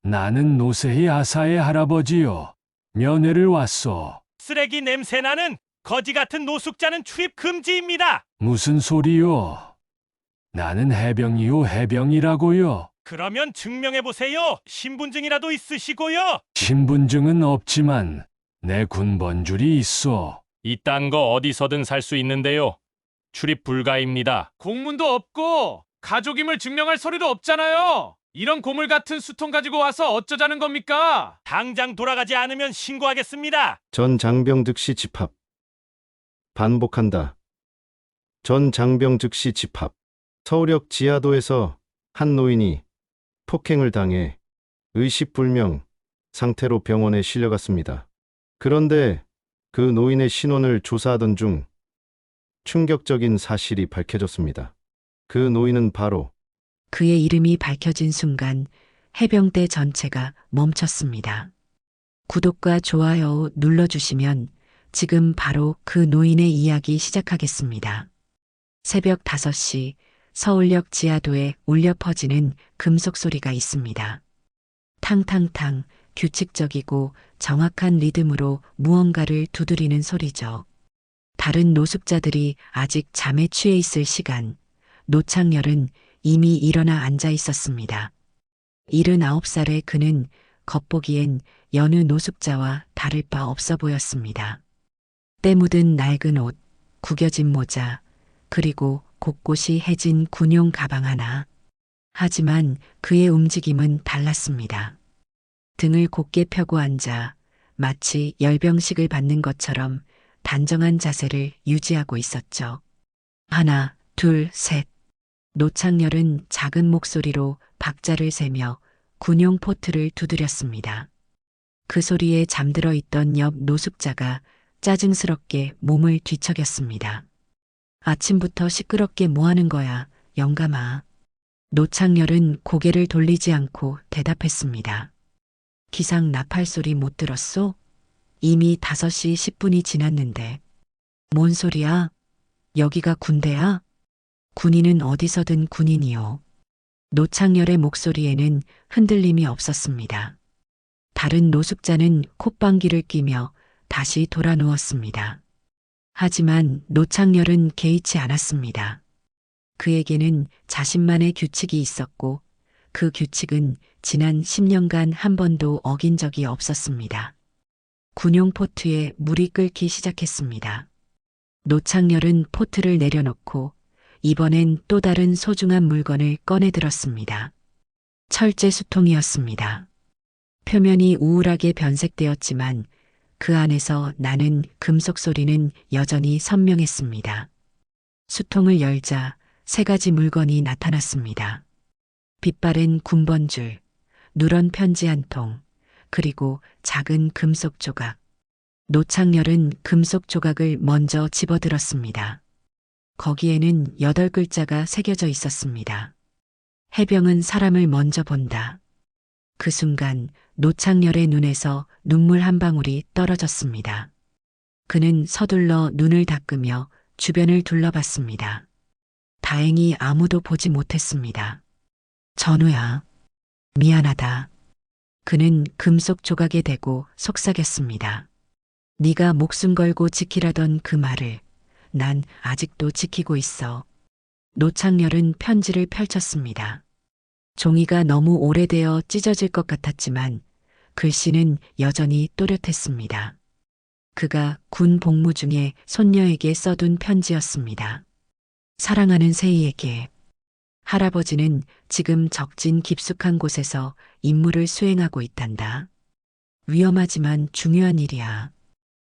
나는 노세희 아사의 할아버지요. 면회를 왔소. 쓰레기 냄새나는 거지 같은 노숙자는 출입 금지입니다. 무슨 소리요? 나는 해병이요, 해병이라고요. 그러면 증명해 보세요. 신분증이라도 있으시고요. 신분증은 없지만 내 군번줄이 있어. 이딴 거 어디서든 살 수 있는데요. 출입 불가입니다. 공문도 없고 가족임을 증명할 서류도 없잖아요. 이런 고물 같은 수통 가지고 와서 어쩌자는 겁니까? 당장 돌아가지 않으면 신고하겠습니다. 전 장병 즉시 집합. 반복한다. 전 장병 즉시 집합. 서울역 지하도에서 한 노인이 폭행을 당해 의식불명 상태로 병원에 실려갔습니다. 그런데 그 노인의 신원을 조사하던 중 충격적인 사실이 밝혀졌습니다. 그 노인은 바로 그의 이름이 밝혀진 순간 해병대 전체가 멈췄습니다. 구독과 좋아요 눌러주시면 지금 바로 그 노인의 이야기 시작하겠습니다. 새벽 5시 서울역 지하도에 울려 퍼지는 금속 소리가 있습니다. 탕탕탕 규칙적이고 정확한 리듬으로 무언가를 두드리는 소리죠. 다른 노숙자들이 아직 잠에 취해 있을 시간, 노창열은 이미 일어나 앉아 있었습니다. 79살의 그는 겉보기엔 여느 노숙자와 다를 바 없어 보였습니다. 때 묻은 낡은 옷, 구겨진 모자, 그리고 곳곳이 해진 군용 가방 하나. 하지만 그의 움직임은 달랐습니다. 등을 곧게 펴고 앉아 마치 열병식을 받는 것처럼 단정한 자세를 유지하고 있었죠. 하나, 둘, 셋. 노창열은 작은 목소리로 박자를 세며 군용 포트를 두드렸습니다. 그 소리에 잠들어 있던 옆 노숙자가 짜증스럽게 몸을 뒤척였습니다. 아침부터 시끄럽게 뭐하는 거야, 영감아. 노창열은 고개를 돌리지 않고 대답했습니다. 기상 나팔 소리 못 들었소? 이미 5시 10분이 지났는데. 뭔 소리야? 여기가 군대야? 군인은 어디서든 군인이요. 노창열의 목소리에는 흔들림이 없었습니다. 다른 노숙자는 콧방귀를 뀌며 다시 돌아 누웠습니다. 하지만 노창열은 개의치 않았습니다. 그에게는 자신만의 규칙이 있었고 그 규칙은 지난 10년간 한 번도 어긴 적이 없었습니다. 군용 포트에 물이 끓기 시작했습니다. 노창열은 포트를 내려놓고 이번엔 또 다른 소중한 물건을 꺼내 들었습니다. 철제 수통이었습니다. 표면이 우울하게 변색되었지만 그 안에서 나는 금속 소리는 여전히 선명했습니다. 수통을 열자 3가지 물건이 나타났습니다. 빛바랜 군번줄, 누런 편지 한 통, 그리고 작은 금속 조각. 노창열은 금속 조각을 먼저 집어들었습니다. 거기에는 8글자가 새겨져 있었습니다. 해병은 사람을 먼저 본다. 그 순간 노창열의 눈에서 눈물 한 방울이 떨어졌습니다. 그는 서둘러 눈을 닦으며 주변을 둘러봤습니다. 다행히 아무도 보지 못했습니다. 전우야, 미안하다. 그는 금속 조각에 대고 속삭였습니다. 네가 목숨 걸고 지키라던 그 말을 난 아직도 지키고 있어. 노창열은 편지를 펼쳤습니다. 종이가 너무 오래되어 찢어질 것 같았지만 글씨는 여전히 또렷했습니다. 그가 군 복무 중에 손녀에게 써둔 편지였습니다. 사랑하는 세희에게. 할아버지는 지금 적진 깊숙한 곳에서 임무를 수행하고 있단다. 위험하지만 중요한 일이야.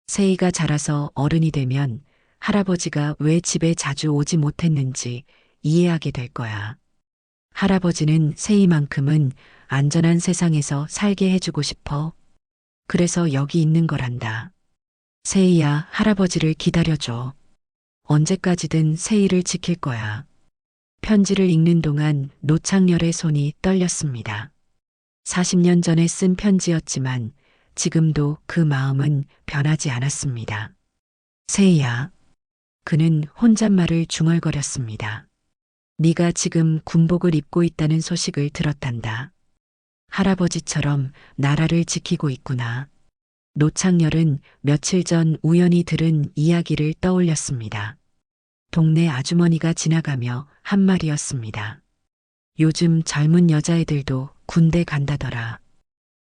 세희가 자라서 어른이 되면 할아버지가 왜 집에 자주 오지 못했는지 이해하게 될 거야. 할아버지는 세희만큼은 안전한 세상에서 살게 해주고 싶어. 그래서 여기 있는 거란다. 세희야, 할아버지를 기다려줘. 언제까지든 세희를 지킬 거야. 편지를 읽는 동안 노창열의 손이 떨렸습니다. 40년 전에 쓴 편지였지만 지금도 그 마음은 변하지 않았습니다. 세희야. 그는 혼잣말을 중얼거렸습니다. 네가 지금 군복을 입고 있다는 소식을 들었단다. 할아버지처럼 나라를 지키고 있구나. 노창열은 며칠 전 우연히 들은 이야기를 떠올렸습니다. 동네 아주머니가 지나가며 한 말이었습니다. 요즘 젊은 여자애들도 군대 간다더라.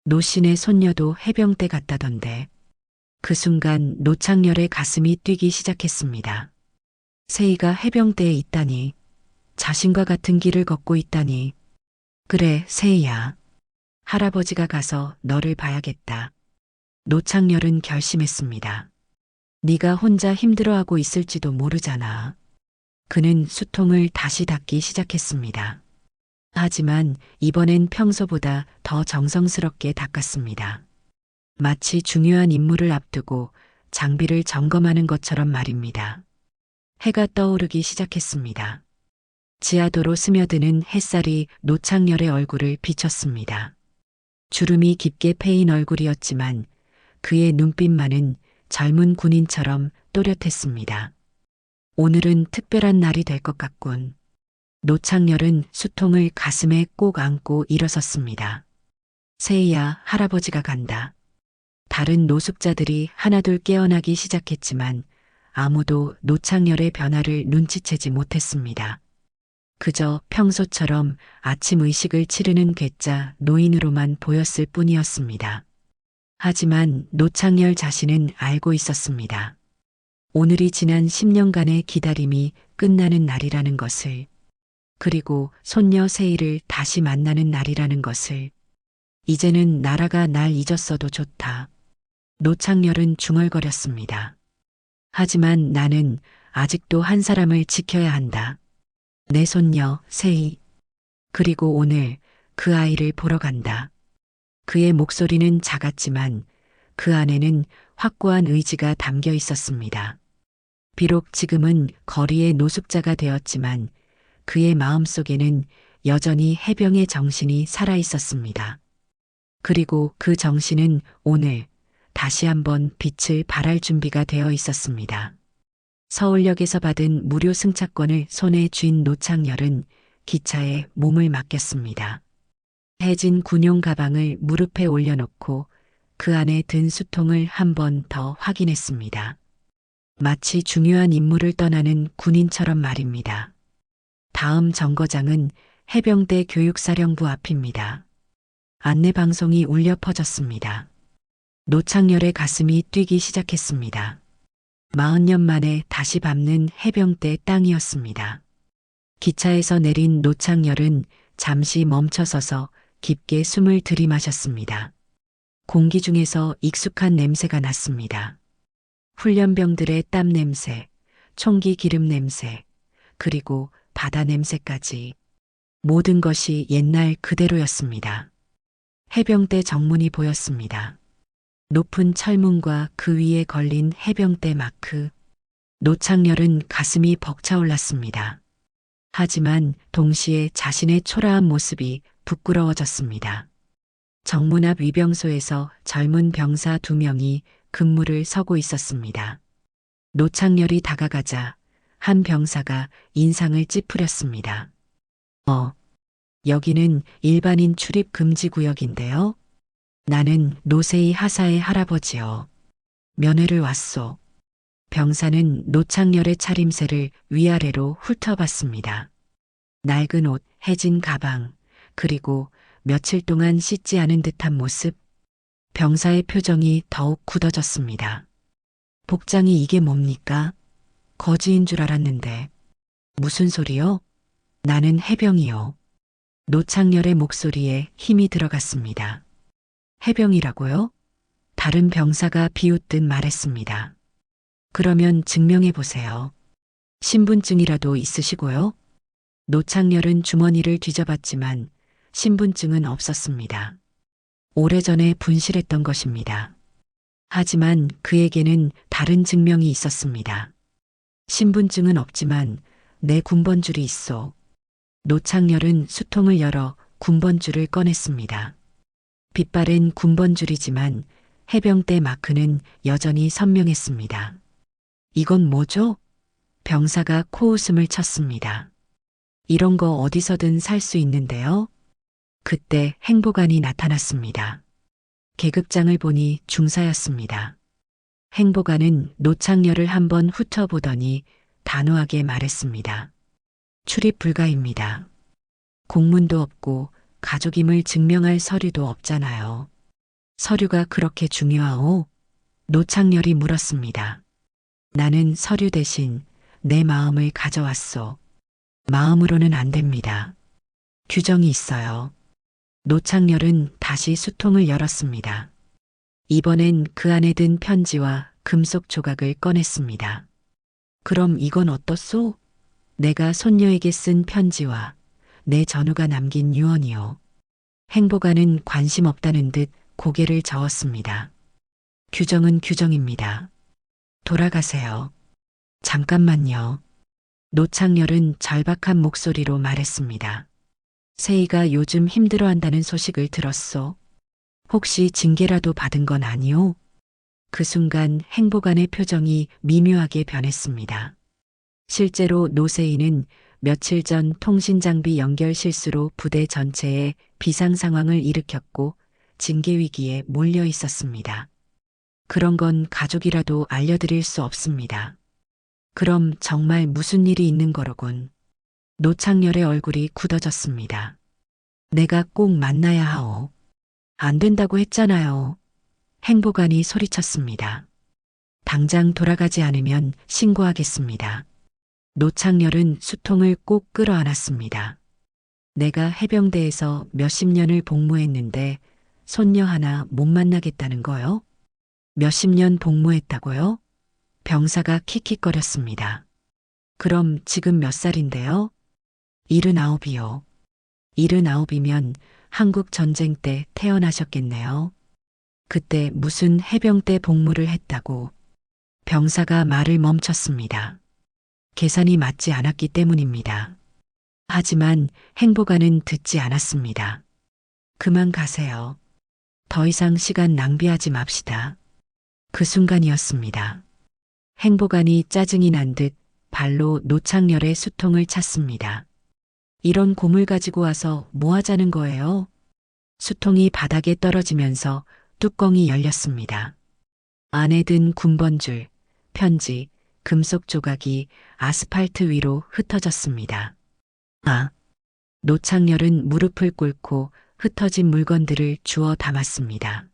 노신의 손녀도 해병대 갔다던데. 그 순간 노창열의 가슴이 뛰기 시작했습니다. 세희가 해병대에 있다니. 자신과 같은 길을 걷고 있다니. 그래, 세희야. 할아버지가 가서 너를 봐야겠다. 노창열은 결심했습니다. 네가 혼자 힘들어하고 있을지도 모르잖아. 그는 수통을 다시 닦기 시작했습니다. 하지만 이번엔 평소보다 더 정성스럽게 닦았습니다. 마치 중요한 임무를 앞두고 장비를 점검하는 것처럼 말입니다. 해가 떠오르기 시작했습니다. 지하도로 스며드는 햇살이 노창열의 얼굴을 비쳤습니다. 주름이 깊게 패인 얼굴이었지만 그의 눈빛만은 젊은 군인처럼 또렷했습니다. 오늘은 특별한 날이 될 것 같군. 노창열은 수통을 가슴에 꼭 안고 일어섰습니다. 세희야, 할아버지가 간다. 다른 노숙자들이 하나둘 깨어나기 시작했지만 아무도 노창열의 변화를 눈치채지 못했습니다. 그저 평소처럼 아침 의식을 치르는 괴짜 노인으로만 보였을 뿐이었습니다. 하지만 노창열 자신은 알고 있었습니다. 오늘이 지난 10년간의 기다림이 끝나는 날이라는 것을, 그리고 손녀 세희를 다시 만나는 날이라는 것을. 이제는 나라가 날 잊었어도 좋다. 노창열은 중얼거렸습니다. 하지만 나는 아직도 한 사람을 지켜야 한다. 내 손녀 세희. 그리고 오늘 그 아이를 보러 간다. 그의 목소리는 작았지만 그 안에는 확고한 의지가 담겨 있었습니다. 비록 지금은 거리의 노숙자가 되었지만 그의 마음속에는 여전히 해병의 정신이 살아 있었습니다. 그리고 그 정신은 오늘 다시 한번 빛을 발할 준비가 되어 있었습니다. 서울역에서 받은 무료 승차권을 손에 쥔 노창열은 기차에 몸을 맡겼습니다. 해진 군용 가방을 무릎에 올려놓고 그 안에 든 수통을 한 번 더 확인했습니다. 마치 중요한 임무를 떠나는 군인처럼 말입니다. 다음 정거장은 해병대 교육사령부 앞입니다. 안내방송이 울려 퍼졌습니다. 노창열의 가슴이 뛰기 시작했습니다. 40년 만에 다시 밟는 해병대 땅이었습니다. 기차에서 내린 노창열은 잠시 멈춰서서 깊게 숨을 들이마셨습니다. 공기 중에서 익숙한 냄새가 났습니다. 훈련병들의 땀 냄새, 총기 기름 냄새, 그리고 바다 냄새까지. 모든 것이 옛날 그대로였습니다. 해병대 정문이 보였습니다. 높은 철문과 그 위에 걸린 해병대 마크. 노창열은 가슴이 벅차올랐습니다. 하지만 동시에 자신의 초라한 모습이 부끄러워졌습니다. 정문 앞 위병소에서 젊은 병사 2명이 근무를 서고 있었습니다. 노창열이 다가가자 한 병사가 인상을 찌푸렸습니다. 여기는 일반인 출입 금지 구역인데요. 나는 노세희 하사의 할아버지요. 면회를 왔소. 병사는 노창열의 차림새를 위아래로 훑어봤습니다. 낡은 옷, 해진 가방, 그리고 며칠 동안 씻지 않은 듯한 모습. 병사의 표정이 더욱 굳어졌습니다. 복장이 이게 뭡니까? 거지인 줄 알았는데. 무슨 소리요? 나는 해병이요. 노창열의 목소리에 힘이 들어갔습니다. 해병이라고요? 다른 병사가 비웃듯 말했습니다. 그러면 증명해 보세요. 신분증이라도 있으시고요? 노창열은 주머니를 뒤져봤지만 신분증은 없었습니다. 오래전에 분실했던 것입니다. 하지만 그에게는 다른 증명이 있었습니다. 신분증은 없지만 내 군번줄이 있어. 노창열은 수통을 열어 군번줄을 꺼냈습니다. 빛바랜 군번줄이지만 해병대 마크는 여전히 선명했습니다. 이건 뭐죠? 병사가 코웃음을 쳤습니다. 이런 거 어디서든 살 수 있는데요. 그때 행보관이 나타났습니다. 계급장을 보니 중사였습니다. 행보관은 노창렬을 한번 훑어보더니 단호하게 말했습니다. 출입 불가입니다. 공문도 없고 가족임을 증명할 서류도 없잖아요. 서류가 그렇게 중요하오? 노창렬이 물었습니다. 나는 서류 대신 내 마음을 가져왔소. 마음으로는 안 됩니다. 규정이 있어요. 노창렬은 다시 수통을 열었습니다. 이번엔 그 안에 든 편지와 금속 조각을 꺼냈습니다. 그럼 이건 어떻소? 내가 손녀에게 쓴 편지와 내 전우가 남긴 유언이요. 행보가는 관심 없다는 듯 고개를 저었습니다. 규정은 규정입니다. 돌아가세요. 잠깐만요. 노창렬은 절박한 목소리로 말했습니다. 세희가 요즘 힘들어한다는 소식을 들었소. 혹시 징계라도 받은 건 아니오? 그 순간 행보관의 표정이 미묘하게 변했습니다. 실제로 노세희는 며칠 전 통신장비 연결 실수로 부대 전체에 비상 상황을 일으켰고 징계 위기에 몰려 있었습니다. 그런 건 가족이라도 알려드릴 수 없습니다. 그럼 정말 무슨 일이 있는 거로군. 노창렬의 얼굴이 굳어졌습니다. 내가 꼭 만나야 하오. 안 된다고 했잖아요. 행보관이 소리쳤습니다. 당장 돌아가지 않으면 신고하겠습니다. 노창렬은 수통을 꼭 끌어안았습니다. 내가 해병대에서 몇십 년을 복무했는데 손녀 하나 못 만나겠다는 거요? 몇십 년 복무했다고요? 병사가 킥킥거렸습니다. 그럼 지금 몇 살인데요? 79이요. 79이면 한국 전쟁 때 태어나셨겠네요. 그때 무슨 해병대 복무를 했다고. 병사가 말을 멈췄습니다. 계산이 맞지 않았기 때문입니다. 하지만 행보관은 듣지 않았습니다. 그만 가세요. 더 이상 시간 낭비하지 맙시다. 그 순간이었습니다. 행보관이 짜증이 난 듯 발로 노창렬의 수통을 찼습니다. 이런 곰을 가지고 와서 뭐 하자는 거예요? 수통이 바닥에 떨어지면서 뚜껑이 열렸습니다. 안에 든 군번줄, 편지, 금속 조각이 아스팔트 위로 흩어졌습니다. 아! 노창렬은 무릎을 꿇고 흩어진 물건들을 주워 담았습니다.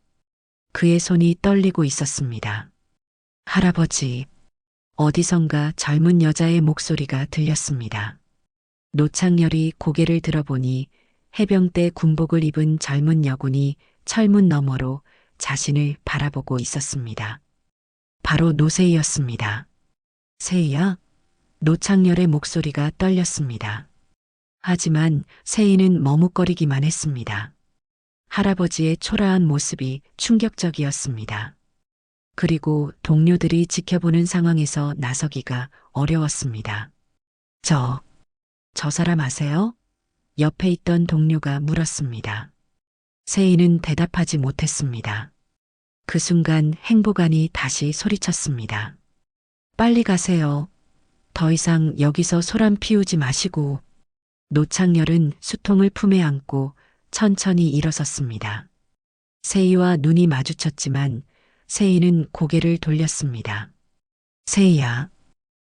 그의 손이 떨리고 있었습니다. 할아버지, 어디선가 젊은 여자의 목소리가 들렸습니다. 노창렬이 고개를 들어보니 해병대 군복을 입은 젊은 여군이 철문 너머로 자신을 바라보고 있었습니다. 바로 노세희였습니다. 세희야? 노창렬의 목소리가 떨렸습니다. 하지만 세희는 머뭇거리기만 했습니다. 할아버지의 초라한 모습이 충격적이었습니다. 그리고 동료들이 지켜보는 상황에서 나서기가 어려웠습니다. 저 사람 아세요? 옆에 있던 동료가 물었습니다. 세희는 대답하지 못했습니다. 그 순간 행보관이 다시 소리쳤습니다. 빨리 가세요. 더 이상 여기서 소란 피우지 마시고. 노창렬은 수통을 품에 안고 천천히 일어섰습니다. 세희와 눈이 마주쳤지만 세희는 고개를 돌렸습니다. 세희야.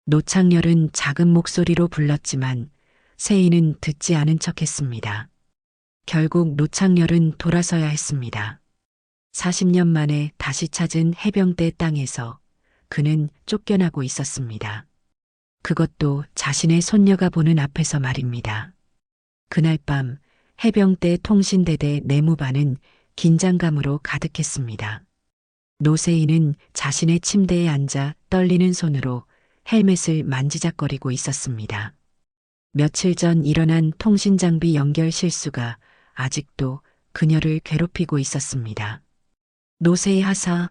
노창렬은 작은 목소리로 불렀지만 세희는 듣지 않은 척했습니다. 결국 노창렬은 돌아서야 했습니다. 40년 만에 다시 찾은 해병대 땅에서 그는 쫓겨나고 있었습니다. 그것도 자신의 손녀가 보는 앞에서 말입니다. 그날 밤 해병대 통신대대 내무반은 긴장감으로 가득했습니다. 노세희는 자신의 침대에 앉아 떨리는 손으로 헬멧을 만지작거리고 있었습니다. 며칠 전 일어난 통신장비 연결 실수가 아직도 그녀를 괴롭히고 있었습니다. 노세희 하사,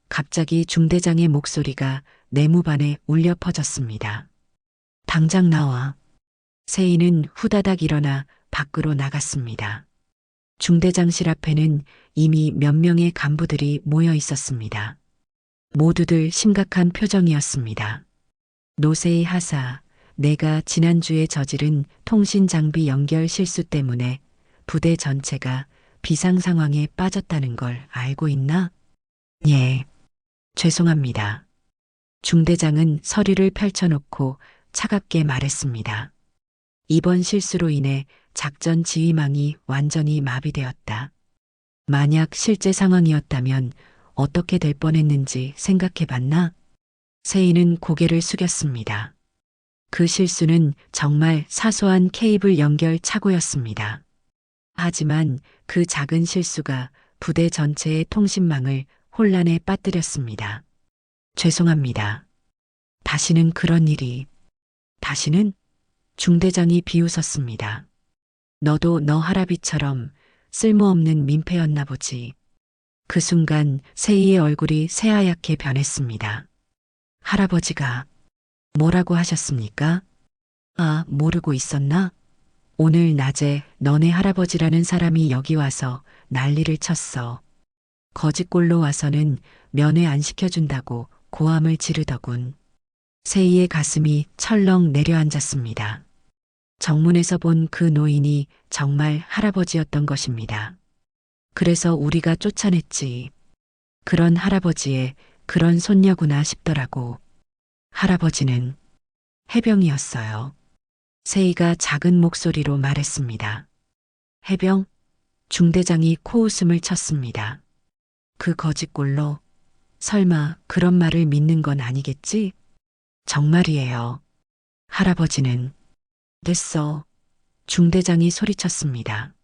갑자기 중대장의 목소리가 내무반에 울려 퍼졌습니다. 당장 나와. 세희는 후다닥 일어나 밖으로 나갔습니다. 중대장실 앞에는 이미 몇 명의 간부들이 모여 있었습니다. 모두들 심각한 표정이었습니다. 노세희 하사, 내가 지난주에 저지른 통신장비 연결 실수 때문에 부대 전체가 비상 상황에 빠졌다는 걸 알고 있나? 예. 죄송합니다. 중대장은 서류를 펼쳐놓고 차갑게 말했습니다. 이번 실수로 인해 작전 지휘망이 완전히 마비되었다. 만약 실제 상황이었다면 어떻게 될 뻔했는지 생각해 봤나? 세인은 고개를 숙였습니다. 그 실수는 정말 사소한 케이블 연결 착오였습니다. 하지만 그 작은 실수가 부대 전체의 통신망을 혼란에 빠뜨렸습니다. 죄송합니다. 다시는 그런 일이. 다시는? 중대장이 비웃었습니다. 너도 너 할아비처럼 쓸모없는 민폐였나 보지. 그 순간 세이의 얼굴이 새하얗게 변했습니다. 할아버지가 뭐라고 하셨습니까? 아, 모르고 있었나? 오늘 낮에 너네 할아버지라는 사람이 여기 와서 난리를 쳤어. 거짓골로 와서는 면회 안 시켜준다고 고함을 지르더군. 세이의 가슴이 철렁 내려앉았습니다. 정문에서 본 그 노인이 정말 할아버지였던 것입니다. 그래서 우리가 쫓아냈지. 그런 할아버지의 그런 손녀구나 싶더라고. 할아버지는 해병이었어요. 세이가 작은 목소리로 말했습니다. 해병? 중대장이 코웃음을 쳤습니다. 그 거짓골로 설마 그런 말을 믿는 건 아니겠지? 정말이에요. 할아버지는 됐어. 중대장이 소리쳤습니다.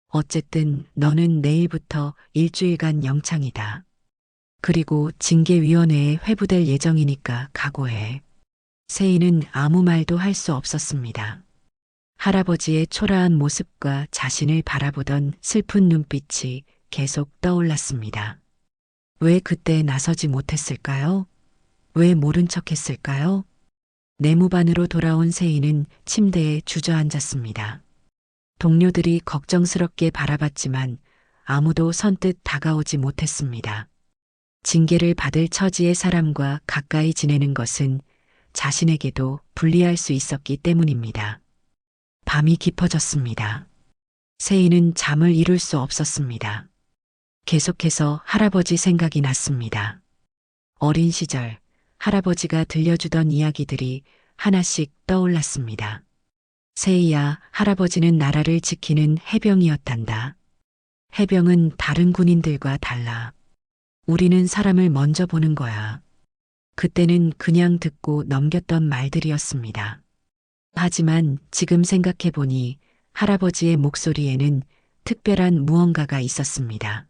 어쨌든 너는 내일부터 일주일간 영창이다. 그리고 징계위원회에 회부될 예정이니까 각오해. 세이는 아무 말도 할 수 없었습니다. 할아버지의 초라한 모습과 자신을 바라보던 슬픈 눈빛이 계속 떠올랐습니다. 왜 그때 나서지 못했을까요? 왜 모른 척 했을까요? 내무반으로 돌아온 세이는 침대에 주저앉았습니다. 동료들이 걱정스럽게 바라봤지만 아무도 선뜻 다가오지 못했습니다. 징계를 받을 처지의 사람과 가까이 지내는 것은 자신에게도 불리할 수 있었기 때문입니다. 밤이 깊어졌습니다. 세이는 잠을 이룰 수 없었습니다. 계속해서 할아버지 생각이 났습니다. 어린 시절 할아버지가 들려주던 이야기들이 하나씩 떠올랐습니다. 세이야, 할아버지는 나라를 지키는 해병이었단다. 해병은 다른 군인들과 달라. 우리는 사람을 먼저 보는 거야. 그때는 그냥 듣고 넘겼던 말들이었습니다. 하지만 지금 생각해보니 할아버지의 목소리에는 특별한 무언가가 있었습니다.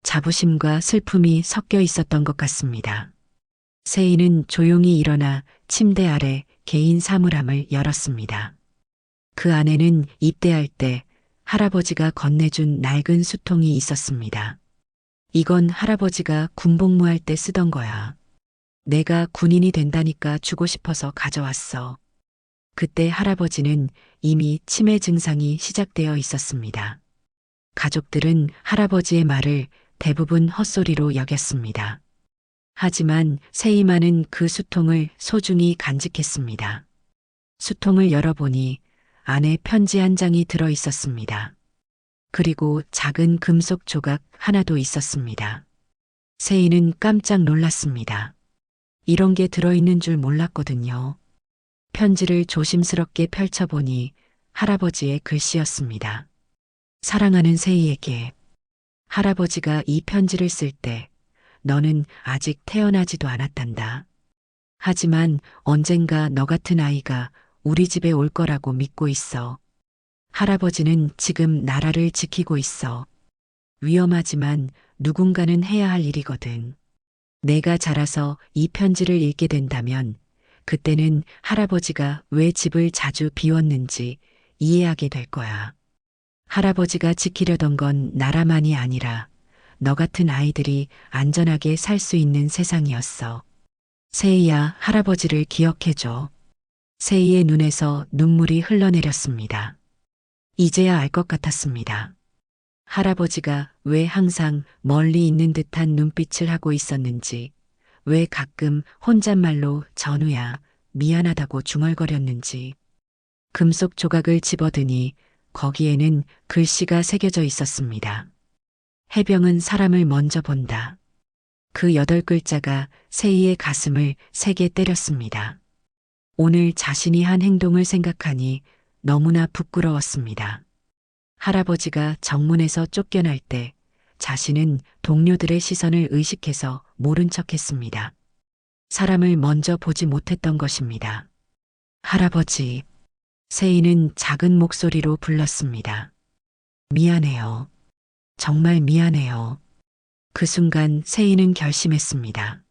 자부심과 슬픔이 섞여 있었던 것 같습니다. 세이는 조용히 일어나 침대 아래 개인 사물함을 열었습니다. 그 안에는 입대할 때 할아버지가 건네준 낡은 수통이 있었습니다. 이건 할아버지가 군복무할 때 쓰던 거야. 내가 군인이 된다니까 주고 싶어서 가져왔어. 그때 할아버지는 이미 치매 증상이 시작되어 있었습니다. 가족들은 할아버지의 말을 대부분 헛소리로 여겼습니다. 하지만 세이만은 그 수통을 소중히 간직했습니다. 수통을 열어보니 안에 편지 한 장이 들어 있었습니다. 그리고 작은 금속 조각 하나도 있었습니다. 세이는 깜짝 놀랐습니다. 이런 게 들어있는 줄 몰랐거든요. 편지를 조심스럽게 펼쳐보니 할아버지의 글씨였습니다. 사랑하는 세이에게. 할아버지가 이 편지를 쓸 때 너는 아직 태어나지도 않았단다. 하지만 언젠가 너 같은 아이가 우리 집에 올 거라고 믿고 있어. 할아버지는 지금 나라를 지키고 있어. 위험하지만 누군가는 해야 할 일이거든. 내가 자라서 이 편지를 읽게 된다면 그때는 할아버지가 왜 집을 자주 비웠는지 이해하게 될 거야. 할아버지가 지키려던 건 나라만이 아니라 너 같은 아이들이 안전하게 살 수 있는 세상이었어. 세이야, 할아버지를 기억해줘. 세이의 눈에서 눈물이 흘러내렸습니다. 이제야 알 것 같았습니다. 할아버지가 왜 항상 멀리 있는 듯한 눈빛을 하고 있었는지, 왜 가끔 혼잣말로 전우야, 미안하다고 중얼거렸는지. 금속 조각을 집어드니 거기에는 글씨가 새겨져 있었습니다. 해병은 사람을 먼저 본다. 그 8글자가 세희의 가슴을 세게 때렸습니다. 오늘 자신이 한 행동을 생각하니 너무나 부끄러웠습니다. 할아버지가 정문에서 쫓겨날 때 자신은 동료들의 시선을 의식해서 모른 척했습니다. 사람을 먼저 보지 못했던 것입니다. 할아버지, 세희는 작은 목소리로 불렀습니다. 미안해요. 정말 미안해요. 그 순간 세희는 결심했습니다.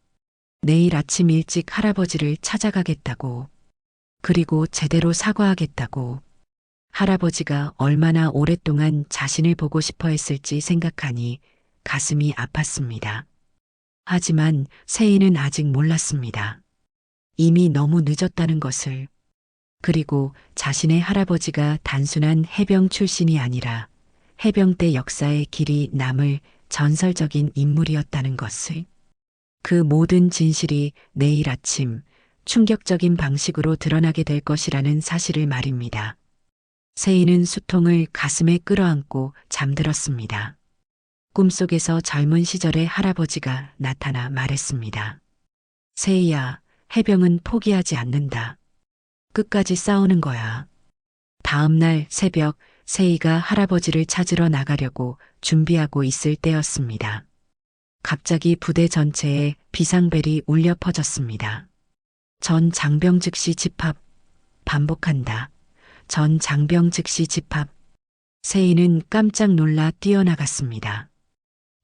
내일 아침 일찍 할아버지를 찾아가겠다고, 그리고 제대로 사과하겠다고. 할아버지가 얼마나 오랫동안 자신을 보고 싶어 했을지 생각하니 가슴이 아팠습니다. 하지만 세희는 아직 몰랐습니다. 이미 너무 늦었다는 것을. 그리고 자신의 할아버지가 단순한 해병 출신이 아니라 해병대 역사의 길이 남을 전설적인 인물이었다는 것을. 그 모든 진실이 내일 아침 충격적인 방식으로 드러나게 될 것이라는 사실을 말입니다. 세희는 수통을 가슴에 끌어안고 잠들었습니다. 꿈속에서 젊은 시절의 할아버지가 나타나 말했습니다. 세희야, 해병은 포기하지 않는다. 끝까지 싸우는 거야. 다음 날 새벽 세희가 할아버지를 찾으러 나가려고 준비하고 있을 때였습니다. 갑자기 부대 전체에 비상벨이 울려 퍼졌습니다. 전 장병 즉시 집합. 반복한다. 전 장병 즉시 집합. 세희는 깜짝 놀라 뛰어나갔습니다.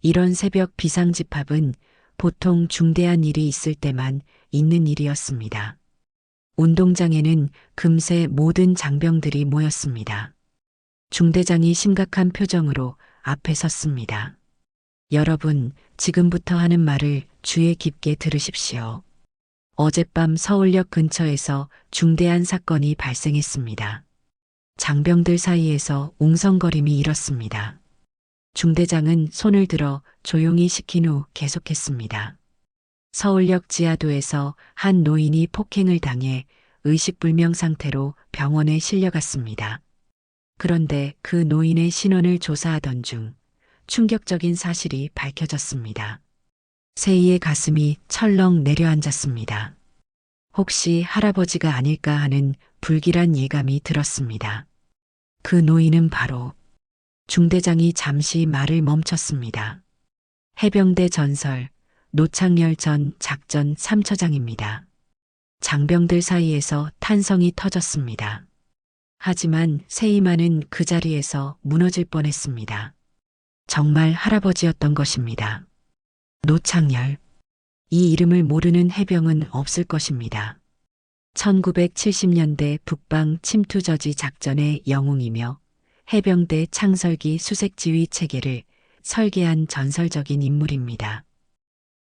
이런 새벽 비상 집합은 보통 중대한 일이 있을 때만 있는 일이었습니다. 운동장에는 금세 모든 장병들이 모였습니다. 중대장이 심각한 표정으로 앞에 섰습니다. 여러분, 지금부터 하는 말을 주의 깊게 들으십시오. 어젯밤 서울역 근처에서 중대한 사건이 발생했습니다. 장병들 사이에서 웅성거림이 일었습니다. 중대장은 손을 들어 조용히 시킨 후 계속했습니다. 서울역 지하도에서 한 노인이 폭행을 당해 의식불명 상태로 병원에 실려갔습니다. 그런데 그 노인의 신원을 조사하던 중 충격적인 사실이 밝혀졌습니다. 세희의 가슴이 철렁 내려앉았습니다. 혹시 할아버지가 아닐까 하는 불길한 예감이 들었습니다. 그 노인은 바로. 중대장이 잠시 말을 멈췄습니다. 해병대 전설 노창열 전 작전 3처장입니다. 장병들 사이에서 탄성이 터졌습니다. 하지만 세희만은 그 자리에서 무너질 뻔했습니다. 정말 할아버지였던 것입니다. 노창열. 이 이름을 모르는 해병은 없을 것입니다. 1970년대 북방 침투저지 작전의 영웅이며 해병대 창설기 수색지휘 체계를 설계한 전설적인 인물입니다.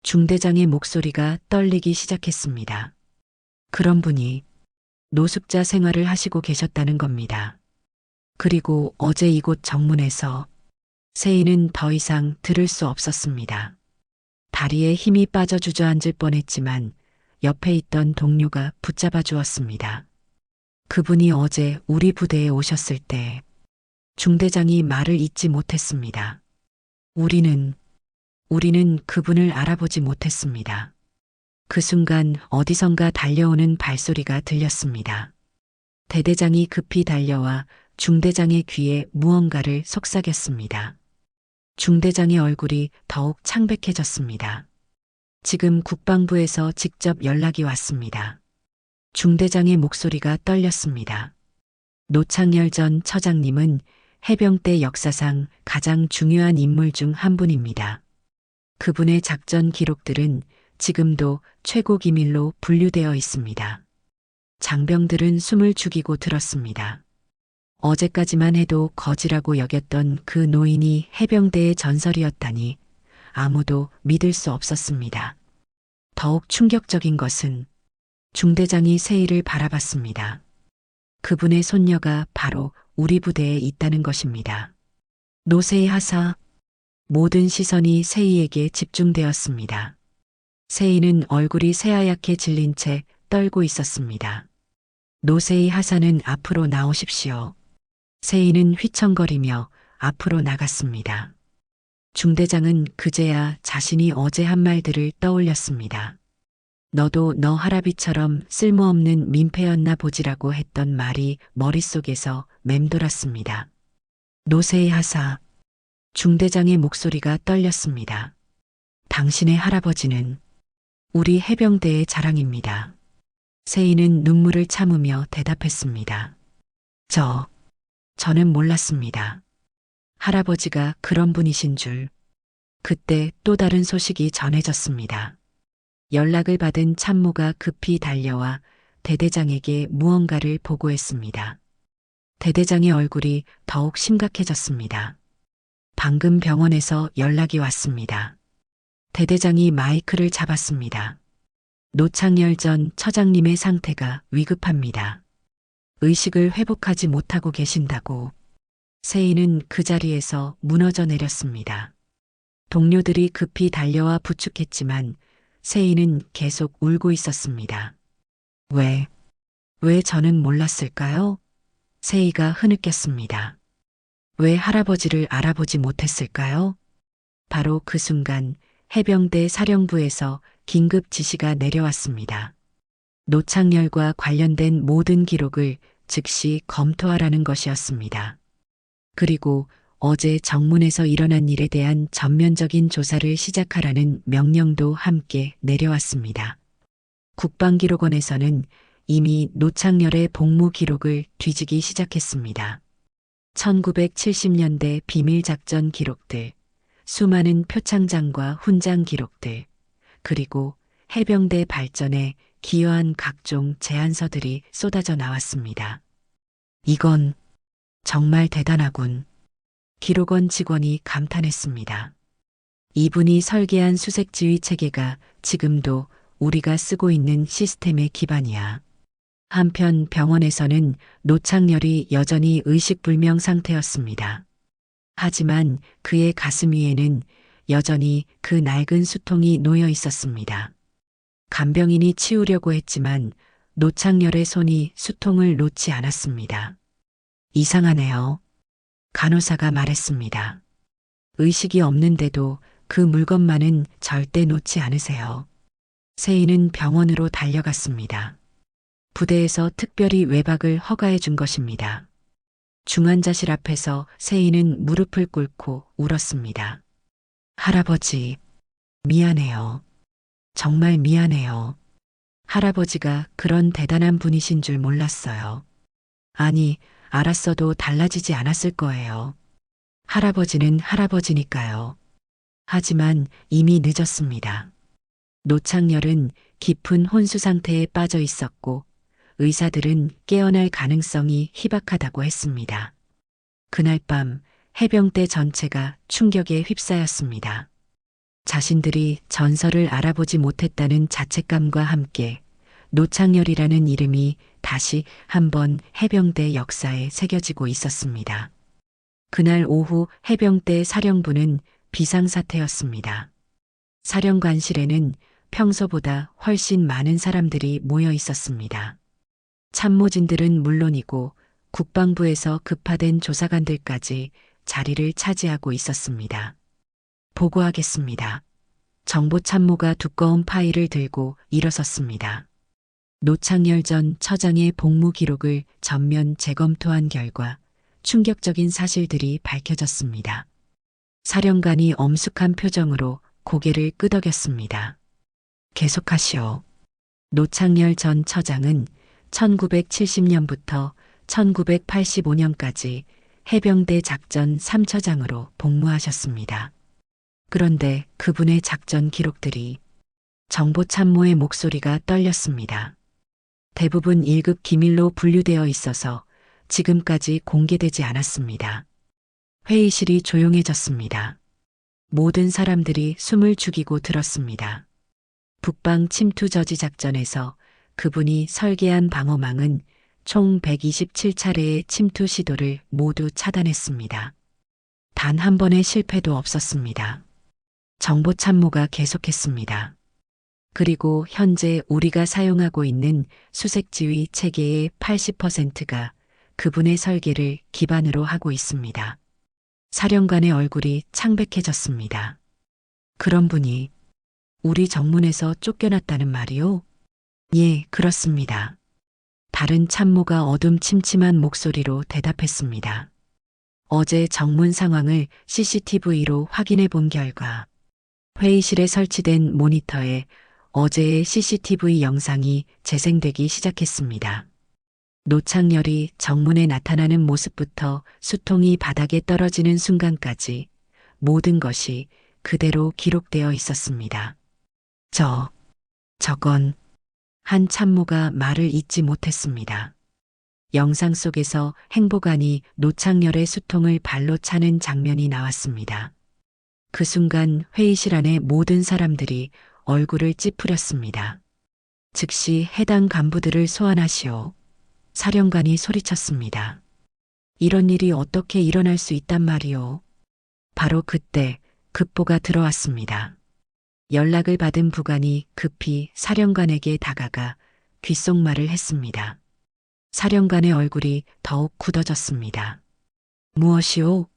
중대장의 목소리가 떨리기 시작했습니다. 그런 분이 노숙자 생활을 하시고 계셨다는 겁니다. 그리고 어제 이곳 정문에서 세희는 더 이상 들을 수 없었습니다. 다리에 힘이 빠져 주저앉을 뻔했지만 옆에 있던 동료가 붙잡아 주었습니다. 그분이 어제 우리 부대에 오셨을 때 중대장이 말을 잇지 못했습니다. 우리는 그분을 알아보지 못했습니다. 그 순간 어디선가 달려오는 발소리가 들렸습니다. 대대장이 급히 달려와 중대장의 귀에 무언가를 속삭였습니다. 중대장의 얼굴이 더욱 창백해졌습니다. 지금 국방부에서 직접 연락이 왔습니다. 중대장의 목소리가 떨렸습니다. 노창열 전 처장님은 해병대 역사상 가장 중요한 인물 중 한 분입니다. 그분의 작전 기록들은 지금도 최고 기밀로 분류되어 있습니다. 장병들은 숨을 죽이고 들었습니다. 어제까지만 해도 거지라고 여겼던 그 노인이 해병대의 전설이었다니 아무도 믿을 수 없었습니다. 더욱 충격적인 것은 중대장이 세희를 바라봤습니다. 그분의 손녀가 바로 우리 부대에 있다는 것입니다. 노세희 하사. 모든 시선이 세희에게 집중되었습니다. 세희는 얼굴이 새하얗게 질린 채 떨고 있었습니다. 노세희 하사는 앞으로 나오십시오. 세인은 휘청거리며 앞으로 나갔습니다. 중대장은 그제야 자신이 어제 한 말들을 떠올렸습니다. 너도 너 할아비처럼 쓸모없는 민폐였나 보지라고 했던 말이 머릿속에서 맴돌았습니다. 노세희 하사. 중대장의 목소리가 떨렸습니다. 당신의 할아버지는 우리 해병대의 자랑입니다. 세인은 눈물을 참으며 대답했습니다. 저는 몰랐습니다. 할아버지가 그런 분이신 줄. 그때 또 다른 소식이 전해졌습니다. 연락을 받은 참모가 급히 달려와 대대장에게 무언가를 보고했습니다. 대대장의 얼굴이 더욱 심각해졌습니다. 방금 병원에서 연락이 왔습니다. 대대장이 마이크를 잡았습니다. 노창열 전 처장님의 상태가 위급합니다. 의식을 회복하지 못하고 계신다고. 세인은 그 자리에서 무너져 내렸습니다. 동료들이 급히 달려와 부축했지만 세인은 계속 울고 있었습니다. 왜 저는 몰랐을까요? 세이가 흐느꼈습니다. 왜 할아버지를 알아보지 못했을까요? 바로 그 순간 해병대 사령부에서 긴급 지시가 내려왔습니다. 노창열과 관련된 모든 기록을 즉시 검토하라는 것이었습니다. 그리고 어제 정문에서 일어난 일에 대한 전면적인 조사를 시작하라는 명령도 함께 내려왔습니다. 국방기록원에서는 이미 노창열의 복무 기록을 뒤지기 시작했습니다. 1970년대 비밀작전 기록들, 수많은 표창장과 훈장 기록들, 그리고 해병대 발전에 기여한 각종 제안서들이 쏟아져 나왔습니다. 이건 정말 대단하군. 기록원 직원이 감탄했습니다. 이분이 설계한 수색지휘 체계가 지금도 우리가 쓰고 있는 시스템의 기반이야. 한편 병원에서는 노창열이 여전히 의식불명 상태였습니다. 하지만 그의 가슴 위에는 여전히 그 낡은 수통이 놓여 있었습니다. 간병인이 치우려고 했지만 노창열의 손이 수통을 놓지 않았습니다. 이상하네요. 간호사가 말했습니다. 의식이 없는데도 그 물건만은 절대 놓지 않으세요. 세인은 병원으로 달려갔습니다. 부대에서 특별히 외박을 허가해 준 것입니다. 중환자실 앞에서 세인은 무릎을 꿇고 울었습니다. 할아버지, 미안해요. 정말 미안해요. 할아버지가 그런 대단한 분이신 줄 몰랐어요. 아니, 알았어도 달라지지 않았을 거예요. 할아버지는 할아버지니까요. 하지만 이미 늦었습니다. 노창열은 깊은 혼수 상태에 빠져 있었고 의사들은 깨어날 가능성이 희박하다고 했습니다. 그날 밤 해병대 전체가 충격에 휩싸였습니다. 자신들이 전설을 알아보지 못했다는 자책감과 함께 노창열이라는 이름이 다시 한번 해병대 역사에 새겨지고 있었습니다. 그날 오후 해병대 사령부는 비상사태였습니다. 사령관실에는 평소보다 훨씬 많은 사람들이 모여 있었습니다. 참모진들은 물론이고 국방부에서 급파된 조사관들까지 자리를 차지하고 있었습니다. 보고하겠습니다. 정보참모가 두꺼운 파일을 들고 일어섰습니다. 노창열 전 처장의 복무 기록을 전면 재검토한 결과 충격적인 사실들이 밝혀졌습니다. 사령관이 엄숙한 표정으로 고개를 끄덕였습니다. 계속하시오. 노창열 전 처장은 1970년부터 1985년까지 해병대 작전 3처장으로 복무하셨습니다. 그런데 그분의 작전 기록들이 정보참모의 목소리가 떨렸습니다. 대부분 1급 기밀로 분류되어 있어서 지금까지 공개되지 않았습니다. 회의실이 조용해졌습니다. 모든 사람들이 숨을 죽이고 들었습니다. 북방 침투 저지 작전에서 그분이 설계한 방어망은 총 127차례의 침투 시도를 모두 차단했습니다. 단 한 번의 실패도 없었습니다. 정보참모가 계속했습니다. 그리고 현재 우리가 사용하고 있는 수색지휘 체계의 80%가 그분의 설계를 기반으로 하고 있습니다. 사령관의 얼굴이 창백해졌습니다. 그런 분이 우리 정문에서 쫓겨났다는 말이요? 예, 그렇습니다. 다른 참모가 어둠침침한 목소리로 대답했습니다. 어제 정문 상황을 CCTV로 확인해 본 결과 회의실에 설치된 모니터에 어제의 CCTV 영상이 재생되기 시작했습니다. 노창열이 정문에 나타나는 모습부터 수통이 바닥에 떨어지는 순간까지 모든 것이 그대로 기록되어 있었습니다. 저건 한 참모가 말을 잇지 못했습니다. 영상 속에서 행보관이 노창열의 수통을 발로 차는 장면이 나왔습니다. 그 순간 회의실 안의 모든 사람들이 얼굴을 찌푸렸습니다. 즉시 해당 간부들을 소환하시오. 사령관이 소리쳤습니다. 이런 일이 어떻게 일어날 수 있단 말이오. 바로 그때 급보가 들어왔습니다. 연락을 받은 부관이 급히 사령관에게 다가가 귓속말을 했습니다. 사령관의 얼굴이 더욱 굳어졌습니다. 무엇이오?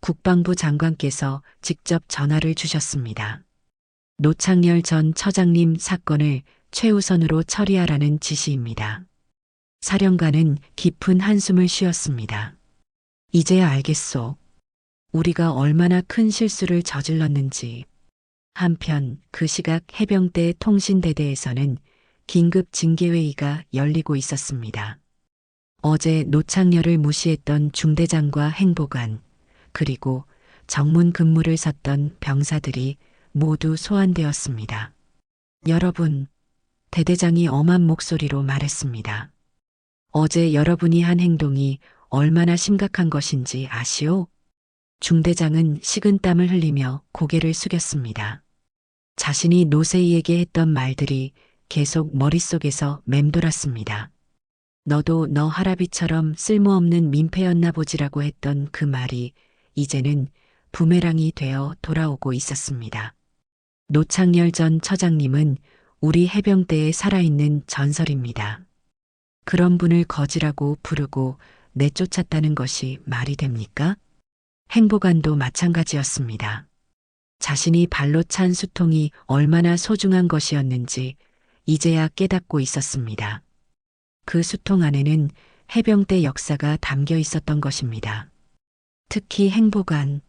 국방부 장관께서 직접 전화를 주셨습니다. 노창열 전 처장님 사건을 최우선으로 처리하라는 지시입니다. 사령관은 깊은 한숨을 쉬었습니다. 이제야 알겠소. 우리가 얼마나 큰 실수를 저질렀는지. 한편 그 시각 해병대 통신대대에서는 긴급 징계회의가 열리고 있었습니다. 어제 노창열을 무시했던 중대장과 행보관, 그리고 정문 근무를 섰던 병사들이 모두 소환되었습니다. 여러분, 대대장이 엄한 목소리로 말했습니다. 어제 여러분이 한 행동이 얼마나 심각한 것인지 아시오? 중대장은 식은땀을 흘리며 고개를 숙였습니다. 자신이 노세이에게 했던 말들이 계속 머릿속에서 맴돌았습니다. 너도 너 할아비처럼 쓸모없는 민폐였나 보지라고 했던 그 말이 이제는 부메랑이 되어 돌아오고 있었습니다. 노창열 전 처장님은 우리 해병대에 살아있는 전설입니다. 그런 분을 거지라고 부르고 내쫓았다는 것이 말이 됩니까? 행보관도 마찬가지였습니다. 자신이 발로 찬 수통이 얼마나 소중한 것이었는지 이제야 깨닫고 있었습니다. 그 수통 안에는 해병대 역사가 담겨 있었던 것입니다. 특히 행보관,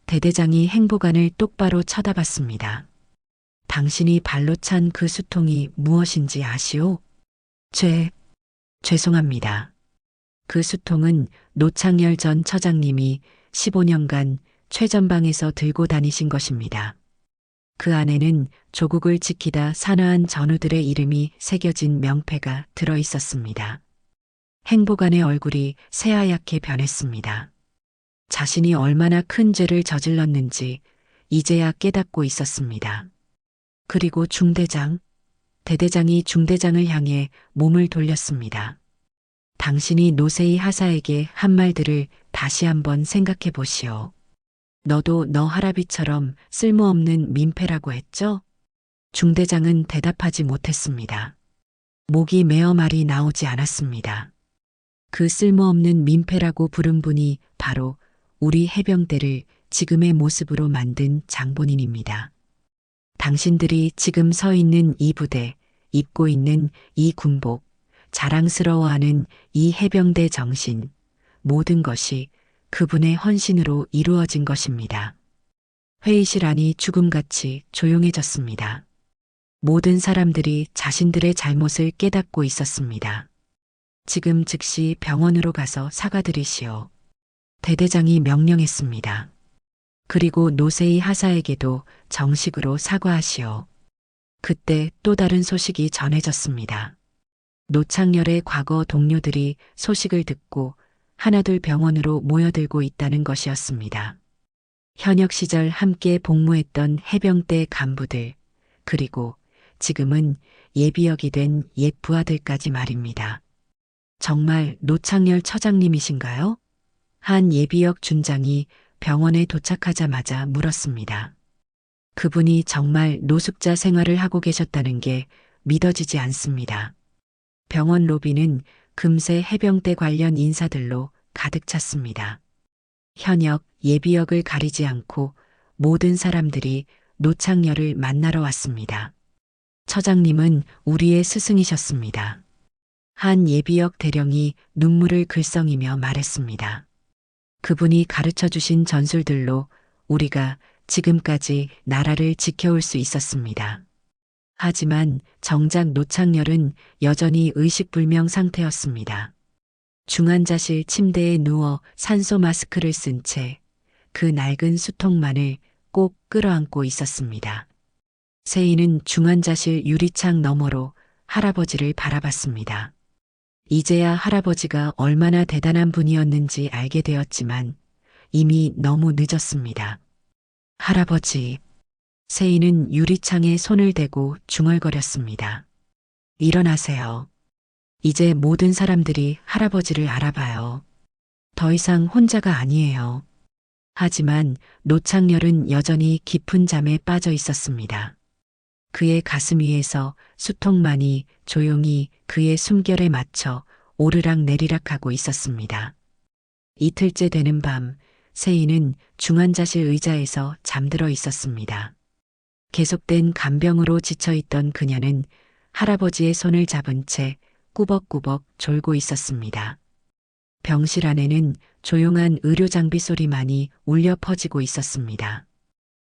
대대장이 행보관을 똑바로 쳐다봤습니다. 당신이 발로 찬 그 수통이 무엇인지 아시오? 죄송합니다. 그 수통은 노창열 전 처장님이 15년간 최전방에서 들고 다니신 것입니다. 그 안에는 조국을 지키다 산화한 전우들의 이름이 새겨진 명패가 들어 있었습니다. 행보관의 얼굴이 새하얗게 변했습니다. 자신이 얼마나 큰 죄를 저질렀는지 이제야 깨닫고 있었습니다. 그리고 대대장이 중대장을 향해 몸을 돌렸습니다. 당신이 노세이 하사에게 한 말들을 다시 한번 생각해 보시오. 너도 너 할아비처럼 쓸모없는 민폐라고 했죠? 중대장은 대답하지 못했습니다. 목이 메어 말이 나오지 않았습니다. 그 쓸모없는 민폐라고 부른 분이 바로 우리 해병대를 지금의 모습으로 만든 장본인입니다. 당신들이 지금 서 있는 이 부대, 입고 있는 이 군복, 자랑스러워하는 이 해병대 정신, 모든 것이 그분의 헌신으로 이루어진 것입니다. 회의실 안이 죽음같이 조용해졌습니다. 모든 사람들이 자신들의 잘못을 깨닫고 있었습니다. 지금 즉시 병원으로 가서 사과드리시오. 대대장이 명령했습니다. 그리고 노세이 하사에게도 정식으로 사과하시오. 그때 또 다른 소식이 전해졌습니다. 노창열의 과거 동료들이 소식을 듣고 하나둘 병원으로 모여들고 있다는 것이었습니다. 현역 시절 함께 복무했던 해병대 간부들, 그리고 지금은 예비역이 된 옛 부하들까지 말입니다. 정말 노창열 처장님이신가요? 한 예비역 준장이 병원에 도착하자마자 물었습니다. 그분이 정말 노숙자 생활을 하고 계셨다는 게 믿어지지 않습니다. 병원 로비는 금세 해병대 관련 인사들로 가득 찼습니다. 현역, 예비역을 가리지 않고 모든 사람들이 노창열을 만나러 왔습니다. 처장님은 우리의 스승이셨습니다. 한 예비역 대령이 눈물을 글썽이며 말했습니다. 그분이 가르쳐 주신 전술들로 우리가 지금까지 나라를 지켜올 수 있었습니다. 하지만 정작 노창열은 여전히 의식불명 상태였습니다. 중환자실 침대에 누워 산소 마스크를 쓴 채 그 낡은 수통만을 꼭 끌어안고 있었습니다. 세인은 중환자실 유리창 너머로 할아버지를 바라봤습니다. 이제야 할아버지가 얼마나 대단한 분이었는지 알게 되었지만 이미 너무 늦었습니다. 할아버지, 세인은 유리창에 손을 대고 중얼거렸습니다. 일어나세요. 이제 모든 사람들이 할아버지를 알아봐요. 더 이상 혼자가 아니에요. 하지만 노창열은 여전히 깊은 잠에 빠져 있었습니다. 그의 가슴 위에서 수통만이 조용히 그의 숨결에 맞춰 오르락 내리락하고 있었습니다. 이틀째 되는 밤, 세인은 중환자실 의자에서 잠들어 있었습니다. 계속된 간병으로 지쳐있던 그녀는 할아버지의 손을 잡은 채 꾸벅꾸벅 졸고 있었습니다. 병실 안에는 조용한 의료장비 소리만이 울려 퍼지고 있었습니다.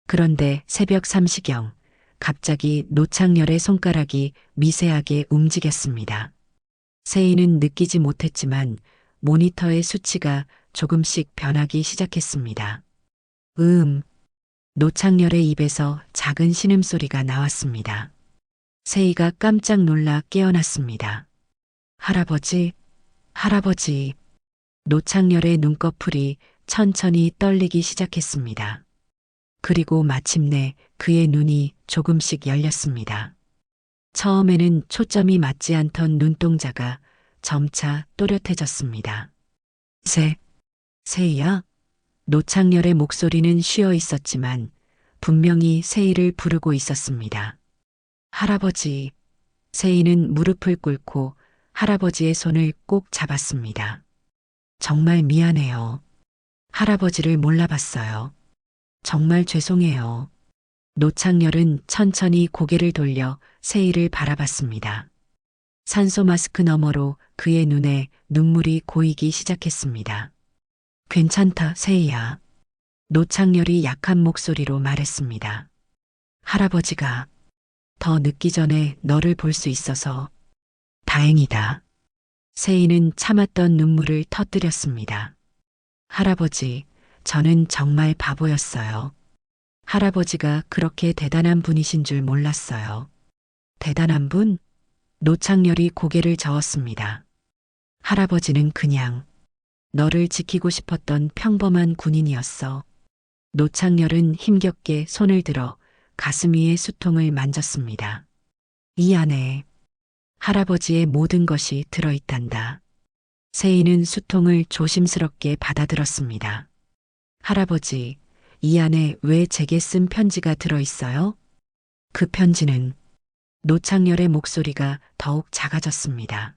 그런데 새벽 3시경, 갑자기 노창열의 손가락이 미세하게 움직였습니다. 세인은 느끼지 못했지만 모니터의 수치가 조금씩 변하기 시작했습니다. 노창열의 입에서 작은 신음소리가 나왔습니다. 세이가 깜짝 놀라 깨어났습니다. 할아버지, 할아버지. 노창열의 눈꺼풀이 천천히 떨리기 시작했습니다. 그리고 마침내 그의 눈이 조금씩 열렸습니다. 처음에는 초점이 맞지 않던 눈동자가 점차 또렷해졌습니다. 세이야? 노창열의 목소리는 쉬어 있었지만 분명히 세이를 부르고 있었습니다. 할아버지. 세이는 무릎을 꿇고 할아버지의 손을 꼭 잡았습니다. 정말 미안해요. 할아버지를 몰라봤어요. 정말 죄송해요. 노창열은 천천히 고개를 돌려 세이를 바라봤습니다. 산소 마스크 너머로 그의 눈에 눈물이 고이기 시작했습니다. 괜찮다, 세이야. 노창열이 약한 목소리로 말했습니다. 할아버지가 더 늦기 전에 너를 볼 수 있어서 다행이다. 세이는 참았던 눈물을 터뜨렸습니다. 할아버지, 저는 정말 바보였어요. 할아버지가 그렇게 대단한 분이신 줄 몰랐어요. 대단한 분? 노창열이 고개를 저었습니다. 할아버지는 그냥 너를 지키고 싶었던 평범한 군인이었어. 노창열은 힘겹게 손을 들어 가슴 위의 수통을 만졌습니다. 이 안에 할아버지의 모든 것이 들어있단다. 세이는 수통을 조심스럽게 받아들었습니다. 할아버지, 이 안에 왜 제게 쓴 편지가 들어있어요? 그 편지는 노창열의 목소리가 더욱 작아졌습니다.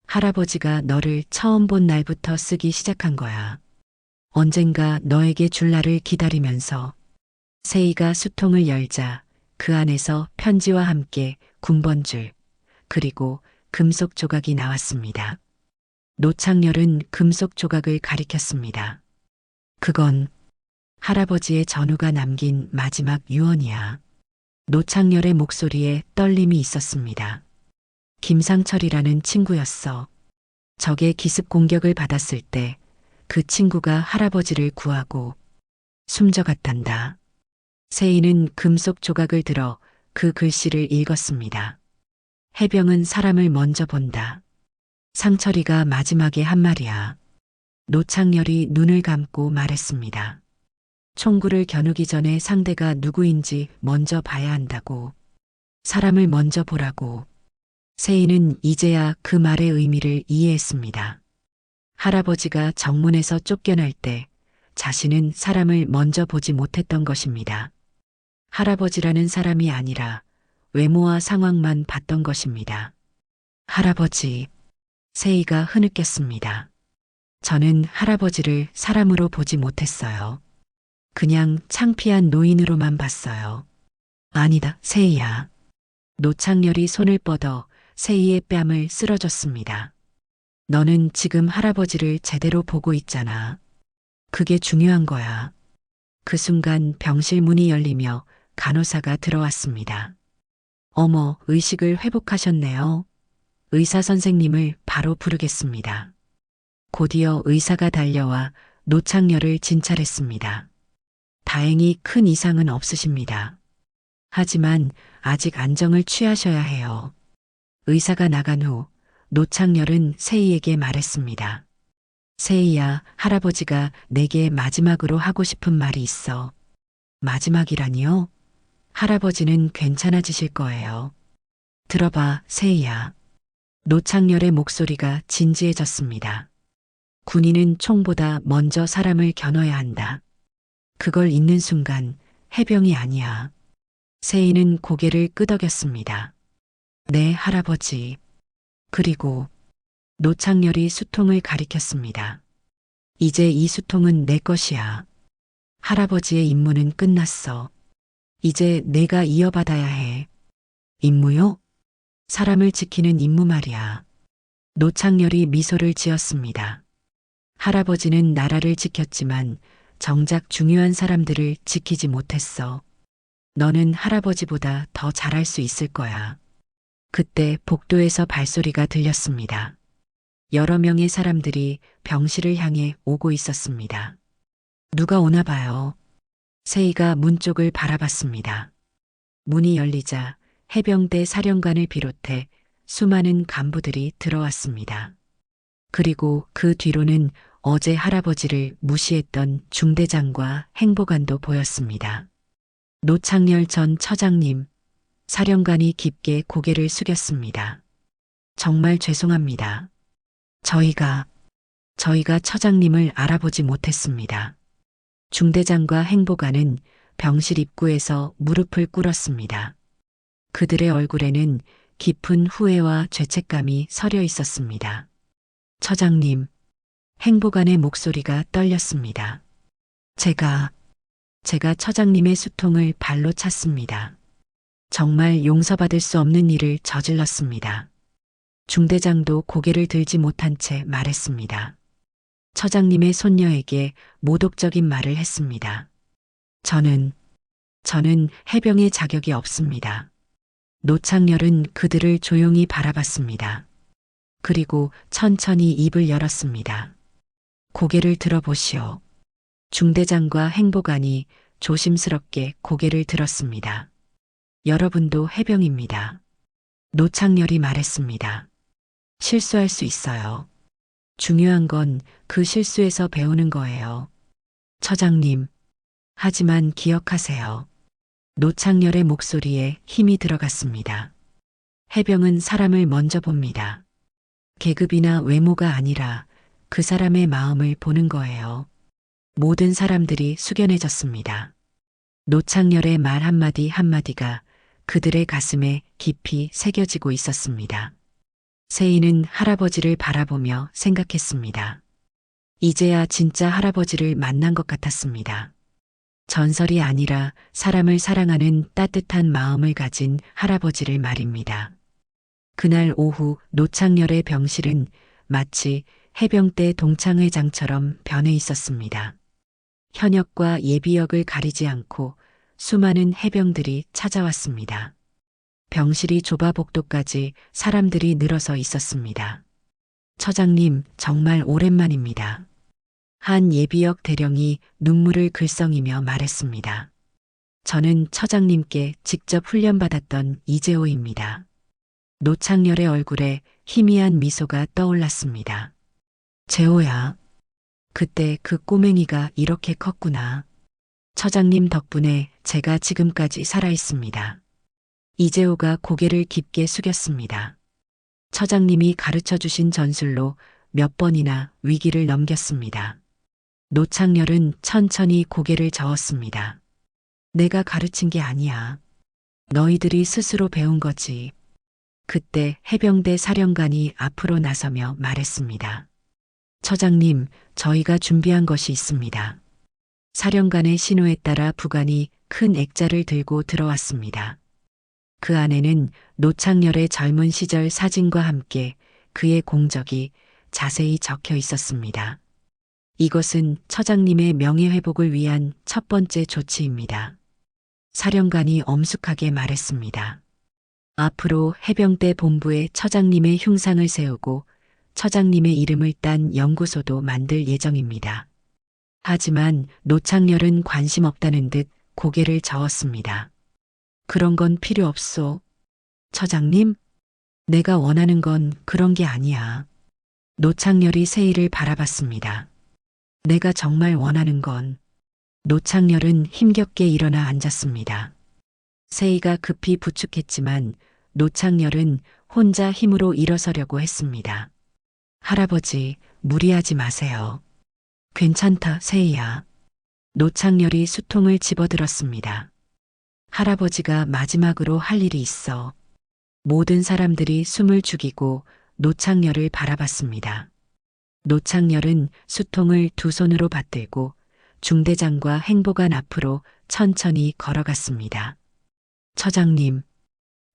할아버지가 너를 처음 본 날부터 쓰기 시작한 거야. 언젠가 너에게 줄 날을 기다리면서. 세이가 수통을 열자 그 안에서 편지와 함께 군번줄, 그리고 금속 조각이 나왔습니다. 노창열은 금속 조각을 가리켰습니다. 그건 할아버지의 전우가 남긴 마지막 유언이야. 노창열의 목소리에 떨림이 있었습니다. 김상철이라는 친구였어. 적의 기습 공격을 받았을 때 그 친구가 할아버지를 구하고 숨져갔단다. 세이는 금속 조각을 들어 그 글씨를 읽었습니다. 해병은 사람을 먼저 본다. 상철이가 마지막에 한 말이야. 노창열이 눈을 감고 말했습니다. 총구를 겨누기 전에 상대가 누구인지 먼저 봐야 한다고. 사람을 먼저 보라고. 세이는 이제야 그 말의 의미를 이해했습니다. 할아버지가 정문에서 쫓겨날 때 자신은 사람을 먼저 보지 못했던 것입니다. 할아버지라는 사람이 아니라 외모와 상황만 봤던 것입니다. 할아버지, 세희가 흐느꼈습니다. 저는 할아버지를 사람으로 보지 못했어요. 그냥 창피한 노인으로만 봤어요. 아니다, 세희야. 노창렬이 손을 뻗어 세희의 뺨을 쓸어줬습니다. 너는 지금 할아버지를 제대로 보고 있잖아. 그게 중요한 거야. 그 순간 병실 문이 열리며 간호사가 들어왔습니다. 어머, 의식을 회복하셨네요. 의사 선생님을 바로 부르겠습니다. 곧이어 의사가 달려와 노창렬을 진찰했습니다. 다행히 큰 이상은 없으십니다. 하지만 아직 안정을 취하셔야 해요. 의사가 나간 후 노창렬은 세희에게 말했습니다. 세희야, 할아버지가 내게 마지막으로 하고 싶은 말이 있어. 마지막이라니요? 할아버지는 괜찮아지실 거예요. 들어봐, 세희야. 노창렬의 목소리가 진지해졌습니다. 군인은 총보다 먼저 사람을 겨눠야 한다. 그걸 잊는 순간 해병이 아니야. 세희는 고개를 끄덕였습니다. 네, 할아버지. 그리고 노창렬이 수통을 가리켰습니다. 이제 이 수통은 내 것이야. 할아버지의 임무는 끝났어. 이제 내가 이어받아야 해. 임무요? 사람을 지키는 임무 말이야. 노창렬이 미소를 지었습니다. 할아버지는 나라를 지켰지만 정작 중요한 사람들을 지키지 못했어. 너는 할아버지보다 더 잘할 수 있을 거야. 그때 복도에서 발소리가 들렸습니다. 여러 명의 사람들이 병실을 향해 오고 있었습니다. 누가 오나 봐요. 세희가 문 쪽을 바라봤습니다. 문이 열리자 해병대 사령관을 비롯해 수많은 간부들이 들어왔습니다. 그리고 그 뒤로는 어제 할아버지를 무시했던 중대장과 행보관도 보였습니다. 노창렬 전 처장님, 사령관이 깊게 고개를 숙였습니다. 정말 죄송합니다. 저희가 처장님을 알아보지 못했습니다. 중대장과 행보관은 병실 입구에서 무릎을 꿇었습니다. 그들의 얼굴에는 깊은 후회와 죄책감이 서려 있었습니다. 처장님, 행보관의 목소리가 떨렸습니다. 제가 처장님의 수통을 발로 찼습니다. 정말 용서받을 수 없는 일을 저질렀습니다. 중대장도 고개를 들지 못한 채 말했습니다. 처장님의 손녀에게 모독적인 말을 했습니다. 저는 해병의 자격이 없습니다. 노창렬은 그들을 조용히 바라봤습니다. 그리고 천천히 입을 열었습니다. 고개를 들어보시오. 중대장과 행보관이 조심스럽게 고개를 들었습니다. 여러분도 해병입니다. 노창렬이 말했습니다. 실수할 수 있어요. 중요한 건 그 실수에서 배우는 거예요. 처장님, 하지만 기억하세요. 노창렬의 목소리에 힘이 들어갔습니다. 해병은 사람을 먼저 봅니다. 계급이나 외모가 아니라 그 사람의 마음을 보는 거예요. 모든 사람들이 숙연해졌습니다. 노창렬의 말 한마디 한마디가 그들의 가슴에 깊이 새겨지고 있었습니다. 세희는 할아버지를 바라보며 생각했습니다. 이제야 진짜 할아버지를 만난 것 같았습니다. 전설이 아니라 사람을 사랑하는 따뜻한 마음을 가진 할아버지를 말입니다. 그날 오후 노창렬의 병실은 마치 해병대 동창회장처럼 변해 있었습니다. 현역과 예비역을 가리지 않고 수많은 해병들이 찾아왔습니다. 병실이 좁아 복도까지 사람들이 늘어서 있었습니다. 처장님, 정말 오랜만입니다. 한 예비역 대령이 눈물을 글썽이며 말했습니다. 저는 처장님께 직접 훈련받았던 이재호입니다. 노창렬의 얼굴에 희미한 미소가 떠올랐습니다. 재호야, 그때 그 꼬맹이가 이렇게 컸구나. 처장님 덕분에 제가 지금까지 살아있습니다. 이재호가 고개를 깊게 숙였습니다. 처장님이 가르쳐 주신 전술로 몇 번이나 위기를 넘겼습니다. 노창렬은 천천히 고개를 저었습니다. 내가 가르친 게 아니야. 너희들이 스스로 배운 거지. 그때 해병대 사령관이 앞으로 나서며 말했습니다. 처장님, 저희가 준비한 것이 있습니다. 사령관의 신호에 따라 부관이 큰 액자를 들고 들어왔습니다. 그 안에는 노창열의 젊은 시절 사진과 함께 그의 공적이 자세히 적혀 있었습니다. 이것은 처장님의 명예회복을 위한 첫 번째 조치입니다. 사령관이 엄숙하게 말했습니다. 앞으로 해병대 본부에 처장님의 흉상을 세우고 처장님의 이름을 딴 연구소도 만들 예정입니다. 하지만 노창열은 관심 없다는 듯 고개를 저었습니다. 그런 건 필요 없소. 처장님, 내가 원하는 건 그런 게 아니야. 노창열이 세희를 바라봤습니다. 내가 정말 원하는 건. 노창열은 힘겹게 일어나 앉았습니다. 세희가 급히 부축했지만 노창열은 혼자 힘으로 일어서려고 했습니다. 할아버지, 무리하지 마세요. 괜찮다, 세희야. 노창열이 수통을 집어들었습니다. 할아버지가 마지막으로 할 일이 있어. 모든 사람들이 숨을 죽이고 노창열을 바라봤습니다. 노창열은 수통을 두 손으로 받들고 중대장과 행보관 앞으로 천천히 걸어갔습니다. 처장님,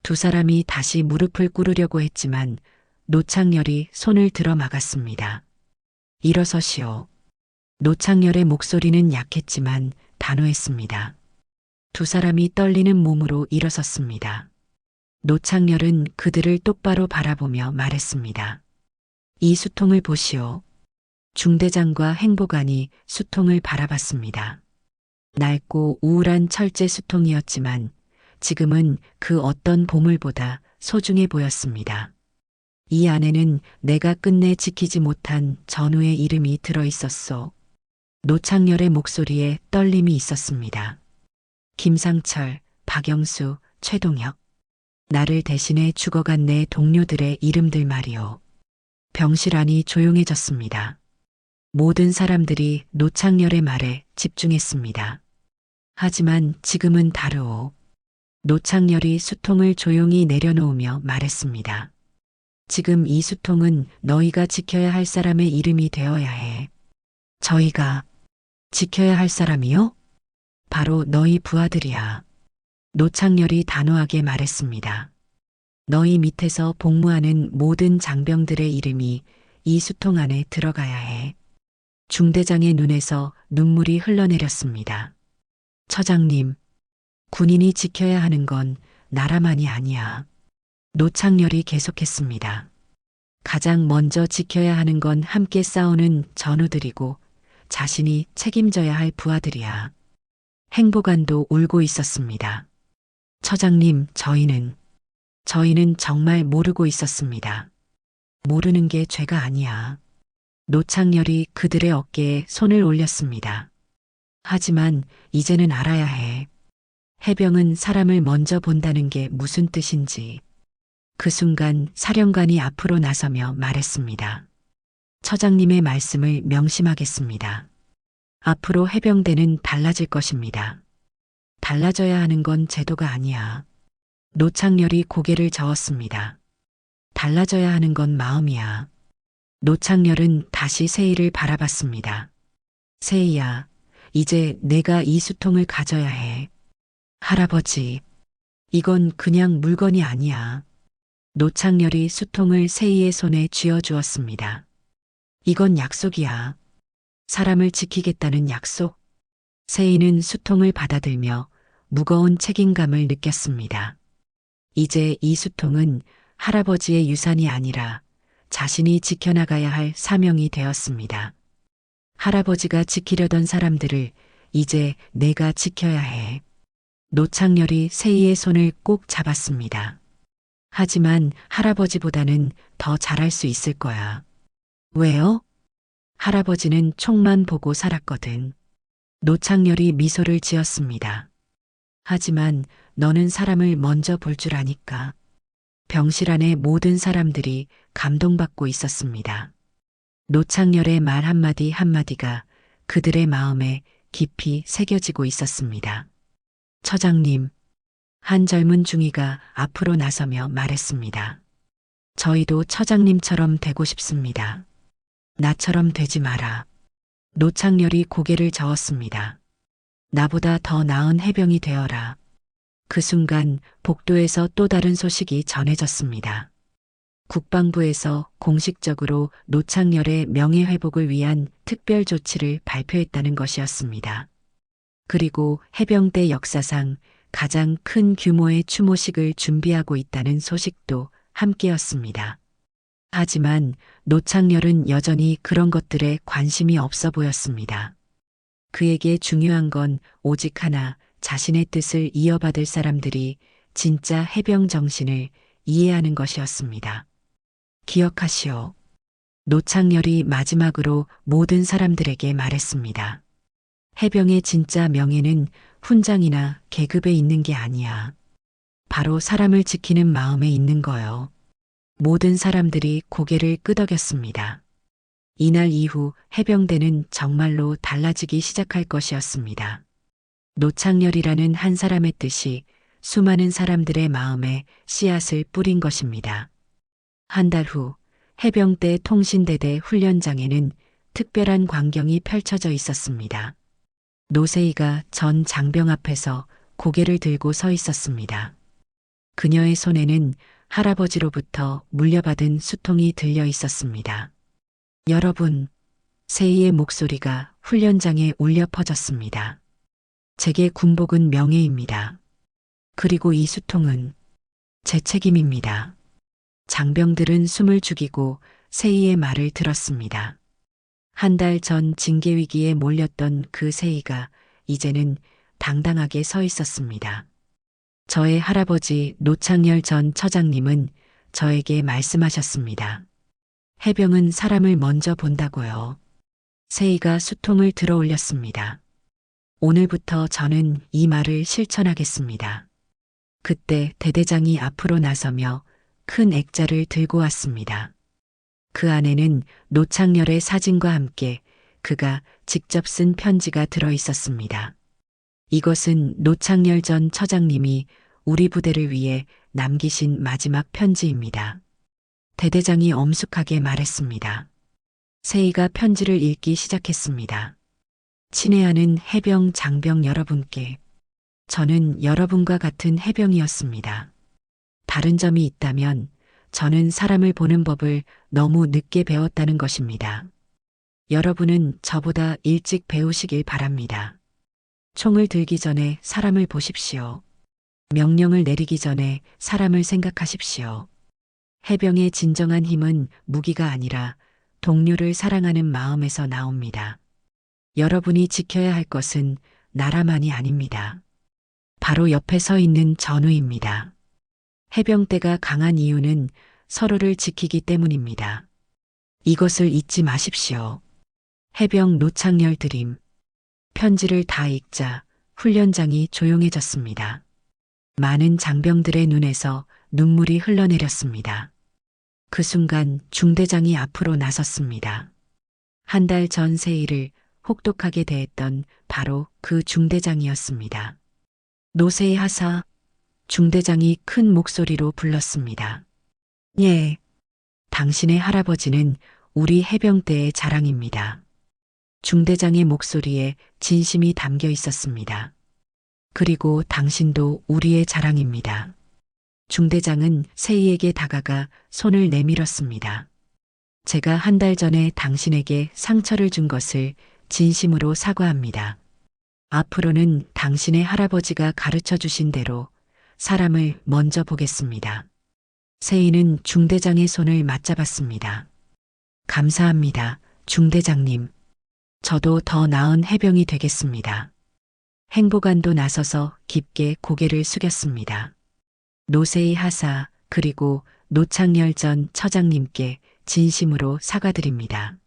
두 사람이 다시 무릎을 꿇으려고 했지만 노창열이 손을 들어 막았습니다. 일어서시오. 노창열의 목소리는 약했지만 단호했습니다. 두 사람이 떨리는 몸으로 일어섰습니다. 노창열은 그들을 똑바로 바라보며 말했습니다. 이 수통을 보시오. 중대장과 행보관이 수통을 바라봤습니다. 낡고 우울한 철제 수통이었지만 지금은 그 어떤 보물보다 소중해 보였습니다. 이 안에는 내가 끝내 지키지 못한 전우의 이름이 들어있었소. 노창열의 목소리에 떨림이 있었습니다. 김상철, 박영수, 최동혁. 나를 대신해 죽어간 내 동료들의 이름들 말이오. 병실 안이 조용해졌습니다. 모든 사람들이 노창열의 말에 집중했습니다. 하지만 지금은 다르오. 노창열이 수통을 조용히 내려놓으며 말했습니다. 지금 이 수통은 너희가 지켜야 할 사람의 이름이 되어야 해. 저희가 지켜야 할 사람이요? 바로 너희 부하들이야. 노창열이 단호하게 말했습니다. 너희 밑에서 복무하는 모든 장병들의 이름이 이 수통 안에 들어가야 해. 중대장의 눈에서 눈물이 흘러내렸습니다. 처장님, 군인이 지켜야 하는 건 나라만이 아니야. 노창열이 계속했습니다. 가장 먼저 지켜야 하는 건 함께 싸우는 전우들이고 자신이 책임져야 할 부하들이야. 행보관도 울고 있었습니다. 처장님, 저희는 정말 모르고 있었습니다. 모르는 게 죄가 아니야. 노창열이 그들의 어깨에 손을 올렸습니다. 하지만 이제는 알아야 해. 해병은 사람을 먼저 본다는 게 무슨 뜻인지. 그 순간 사령관이 앞으로 나서며 말했습니다. 처장님의 말씀을 명심하겠습니다. 앞으로 해병대는 달라질 것입니다. 달라져야 하는 건 제도가 아니야. 노창열이 고개를 저었습니다. 달라져야 하는 건 마음이야. 노창열은 다시 세희를 바라봤습니다. 세희야, 이제 내가 이 수통을 가져야 해. 할아버지, 이건 그냥 물건이 아니야. 노창열이 수통을 세희의 손에 쥐어주었습니다. 이건 약속이야. 사람을 지키겠다는 약속. 세희는 수통을 받아들며 무거운 책임감을 느꼈습니다. 이제 이 수통은 할아버지의 유산이 아니라 자신이 지켜나가야 할 사명이 되었습니다. 할아버지가 지키려던 사람들을 이제 내가 지켜야 해. 노창열이 세희의 손을 꼭 잡았습니다. 하지만 할아버지보다는 더 잘할 수 있을 거야. 왜요? 할아버지는 총만 보고 살았거든. 노창열이 미소를 지었습니다. 하지만 너는 사람을 먼저 볼 줄 아니까. 병실 안의 모든 사람들이 감동받고 있었습니다. 노창열의 말 한마디 한마디가 그들의 마음에 깊이 새겨지고 있었습니다. 처장님, 한 젊은 중위가 앞으로 나서며 말했습니다. 저희도 처장님처럼 되고 싶습니다. 나처럼 되지 마라. 노창렬이 고개를 저었습니다. 나보다 더 나은 해병이 되어라. 그 순간 복도에서 또 다른 소식이 전해졌습니다. 국방부에서 공식적으로 노창렬의 명예회복을 위한 특별 조치를 발표했다는 것이었습니다. 그리고 해병대 역사상 가장 큰 규모의 추모식을 준비하고 있다는 소식도 함께였습니다. 하지만 노창렬은 여전히 그런 것들에 관심이 없어 보였습니다. 그에게 중요한 건 오직 하나, 자신의 뜻을 이어받을 사람들이 진짜 해병 정신을 이해하는 것이었습니다. 기억하시오. 노창렬이 마지막으로 모든 사람들에게 말했습니다. 해병의 진짜 명예는 훈장이나 계급에 있는 게 아니야. 바로 사람을 지키는 마음에 있는 거요. 모든 사람들이 고개를 끄덕였습니다. 이날 이후 해병대는 정말로 달라지기 시작할 것이었습니다. 노창렬이라는 한 사람의 뜻이 수많은 사람들의 마음에 씨앗을 뿌린 것입니다. 한 달 후 해병대 통신대대 훈련장에는 특별한 광경이 펼쳐져 있었습니다. 노세희가 전 장병 앞에서 고개를 들고 서 있었습니다. 그녀의 손에는 할아버지로부터 물려받은 수통이 들려 있었습니다. 여러분, 세희의 목소리가 훈련장에 울려 퍼졌습니다. 제게 군복은 명예입니다. 그리고 이 수통은 제 책임입니다. 장병들은 숨을 죽이고 세희의 말을 들었습니다. 한 달 전 징계 위기에 몰렸던 그 세희가 이제는 당당하게 서 있었습니다. 저의 할아버지 노창렬 전 처장님은 저에게 말씀하셨습니다. 해병은 사람을 먼저 본다고요. 세희가 수통을 들어 올렸습니다. 오늘부터 저는 이 말을 실천하겠습니다. 그때 대대장이 앞으로 나서며 큰 액자를 들고 왔습니다. 그 안에는 노창렬의 사진과 함께 그가 직접 쓴 편지가 들어 있었습니다. 이것은 노창렬 전 처장님이 우리 부대를 위해 남기신 마지막 편지입니다. 대대장이 엄숙하게 말했습니다. 세희가 편지를 읽기 시작했습니다. 친애하는 해병 장병 여러분께, 저는 여러분과 같은 해병이었습니다. 다른 점이 있다면 저는 사람을 보는 법을 너무 늦게 배웠다는 것입니다. 여러분은 저보다 일찍 배우시길 바랍니다. 총을 들기 전에 사람을 보십시오. 명령을 내리기 전에 사람을 생각하십시오. 해병의 진정한 힘은 무기가 아니라 동료를 사랑하는 마음에서 나옵니다. 여러분이 지켜야 할 것은 나라만이 아닙니다. 바로 옆에 서 있는 전우입니다. 해병대가 강한 이유는 서로를 지키기 때문입니다. 이것을 잊지 마십시오. 해병 노창렬 드림. 편지를 다 읽자 훈련장이 조용해졌습니다. 많은 장병들의 눈에서 눈물이 흘러내렸습니다. 그 순간 중대장이 앞으로 나섰습니다. 한 달 전 세희를 혹독하게 대했던 바로 그 중대장이었습니다. 노세희 하사, 중대장이 큰 목소리로 불렀습니다. 예, 당신의 할아버지는 우리 해병대의 자랑입니다. 중대장의 목소리에 진심이 담겨 있었습니다. 그리고 당신도 우리의 자랑입니다. 중대장은 세희에게 다가가 손을 내밀었습니다. 제가 한 달 전에 당신에게 상처를 준 것을 진심으로 사과합니다. 앞으로는 당신의 할아버지가 가르쳐 주신 대로 사람을 먼저 보겠습니다. 세희는 중대장의 손을 맞잡았습니다. 감사합니다, 중대장님. 저도 더 나은 해병이 되겠습니다. 행보관도 나서서 깊게 고개를 숙였습니다. 노세희 하사 그리고 노창렬 전 처장님께 진심으로 사과드립니다.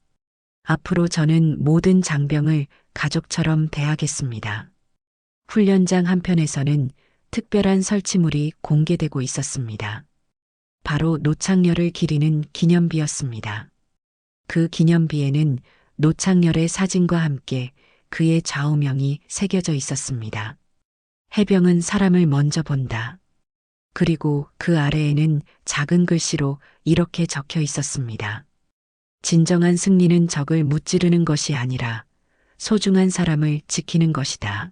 앞으로 저는 모든 장병을 가족처럼 대하겠습니다. 훈련장 한편에서는 특별한 설치물이 공개되고 있었습니다. 바로 노창렬을 기리는 기념비였습니다. 그 기념비에는 노창렬의 사진과 함께 그의 좌우명이 새겨져 있었습니다. 해병은 사람을 먼저 본다. 그리고 그 아래에는 작은 글씨로 이렇게 적혀 있었습니다. 진정한 승리는 적을 무찌르는 것이 아니라 소중한 사람을 지키는 것이다.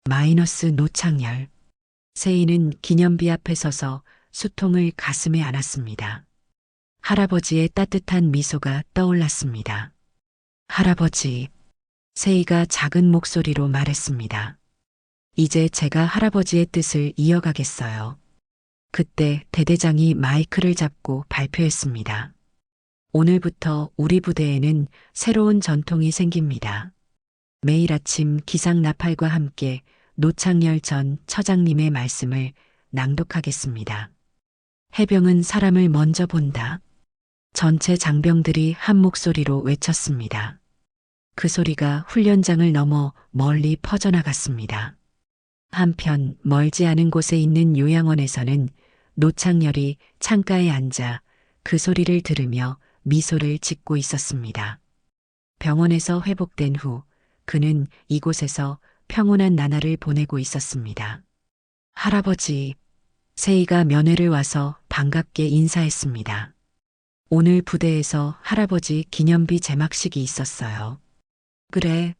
마이너스 노창열. 세인은 기념비 앞에 서서 수통을 가슴에 안았습니다. 할아버지의 따뜻한 미소가 떠올랐습니다. 할아버지, 세이가 작은 목소리로 말했습니다. 이제 제가 할아버지의 뜻을 이어가겠어요. 그때 대대장이 마이크를 잡고 발표했습니다. 오늘부터 우리 부대에는 새로운 전통이 생깁니다. 매일 아침 기상 나팔과 함께 노창열 전 처장님의 말씀을 낭독하겠습니다. 해병은 사람을 먼저 본다. 전체 장병들이 한 목소리로 외쳤습니다. 그 소리가 훈련장을 넘어 멀리 퍼져나갔습니다. 한편 멀지 않은 곳에 있는 요양원에서는 노창열이 창가에 앉아 그 소리를 들으며 미소를 짓고 있었습니다. 병원에서 회복된 후 그는 이곳에서 평온한 나날을 보내고 있었습니다. 할아버지, 세이가 면회를 와서 반갑게 인사했습니다. 오늘 부대에서 할아버지 기념비 제막식이 있었어요. 그래.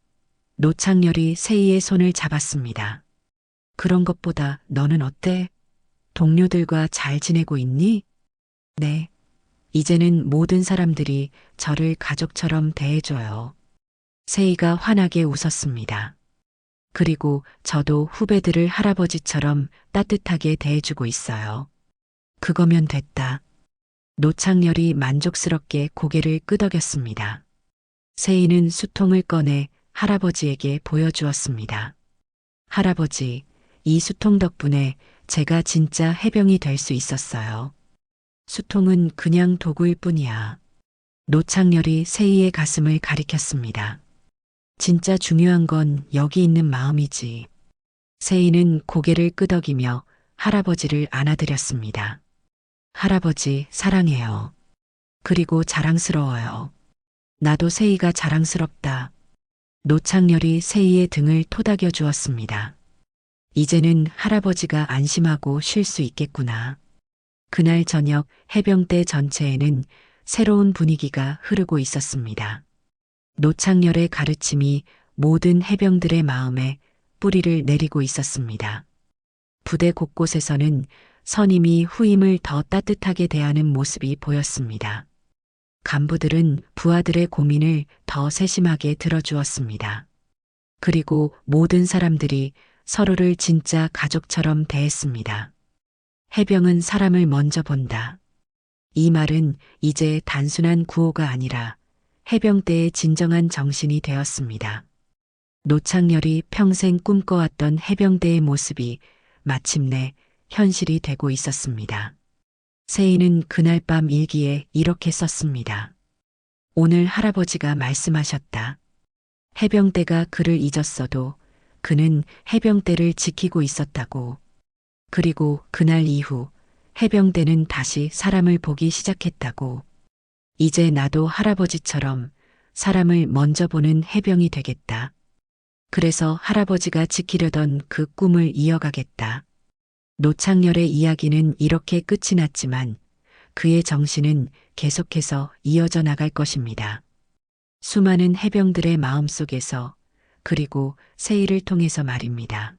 노창열이 세이의 손을 잡았습니다. 그런 것보다 너는 어때? 동료들과 잘 지내고 있니? 네. 이제는 모든 사람들이 저를 가족처럼 대해줘요. 세이가 환하게 웃었습니다. 그리고 저도 후배들을 할아버지처럼 따뜻하게 대해주고 있어요. 그거면 됐다. 노창열이 만족스럽게 고개를 끄덕였습니다. 세이는 수통을 꺼내 할아버지에게 보여주었습니다. 할아버지, 이 수통 덕분에 제가 진짜 해병이 될 수 있었어요. 수통은 그냥 도구일 뿐이야. 노창열이 세이의 가슴을 가리켰습니다. 진짜 중요한 건 여기 있는 마음이지. 세이는 고개를 끄덕이며 할아버지를 안아드렸습니다. 할아버지, 사랑해요. 그리고 자랑스러워요. 나도 세이가 자랑스럽다. 노창열이 세이의 등을 토닥여 주었습니다. 이제는 할아버지가 안심하고 쉴 수 있겠구나. 그날 저녁 해병대 전체에는 새로운 분위기가 흐르고 있었습니다. 노창열의 가르침이 모든 해병들의 마음에 뿌리를 내리고 있었습니다. 부대 곳곳에서는 선임이 후임을 더 따뜻하게 대하는 모습이 보였습니다. 간부들은 부하들의 고민을 더 세심하게 들어주었습니다. 그리고 모든 사람들이 서로를 진짜 가족처럼 대했습니다. 해병은 사람을 먼저 본다. 이 말은 이제 단순한 구호가 아니라 해병대의 진정한 정신이 되었습니다. 노창열이 평생 꿈꿔왔던 해병대의 모습이 마침내 현실이 되고 있었습니다. 세이는 그날 밤 일기에 이렇게 썼습니다. 오늘 할아버지가 말씀하셨다. 해병대가 그를 잊었어도 그는 해병대를 지키고 있었다고. 그리고 그날 이후 해병대는 다시 사람을 보기 시작했다고. 이제 나도 할아버지처럼 사람을 먼저 보는 해병이 되겠다. 그래서 할아버지가 지키려던 그 꿈을 이어가겠다. 노창열의 이야기는 이렇게 끝이 났지만 그의 정신은 계속해서 이어져 나갈 것입니다. 수많은 해병들의 마음속에서 그리고 세이를 통해서 말입니다.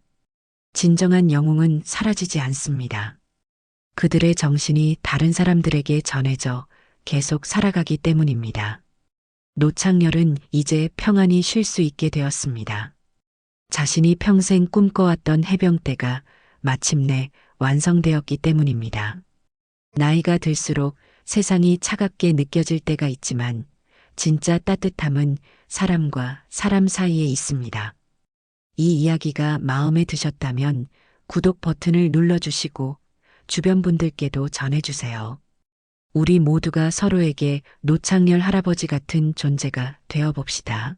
진정한 영웅은 사라지지 않습니다. 그들의 정신이 다른 사람들에게 전해져 계속 살아가기 때문입니다. 노창열은 이제 평안히 쉴 수 있게 되었습니다. 자신이 평생 꿈꿔왔던 해병대가 마침내 완성되었기 때문입니다. 나이가 들수록 세상이 차갑게 느껴질 때가 있지만 진짜 따뜻함은 사람과 사람 사이에 있습니다. 이 이야기가 마음에 드셨다면 구독 버튼을 눌러주시고 주변 분들께도 전해주세요. 우리 모두가 서로에게 노창열 할아버지 같은 존재가 되어봅시다.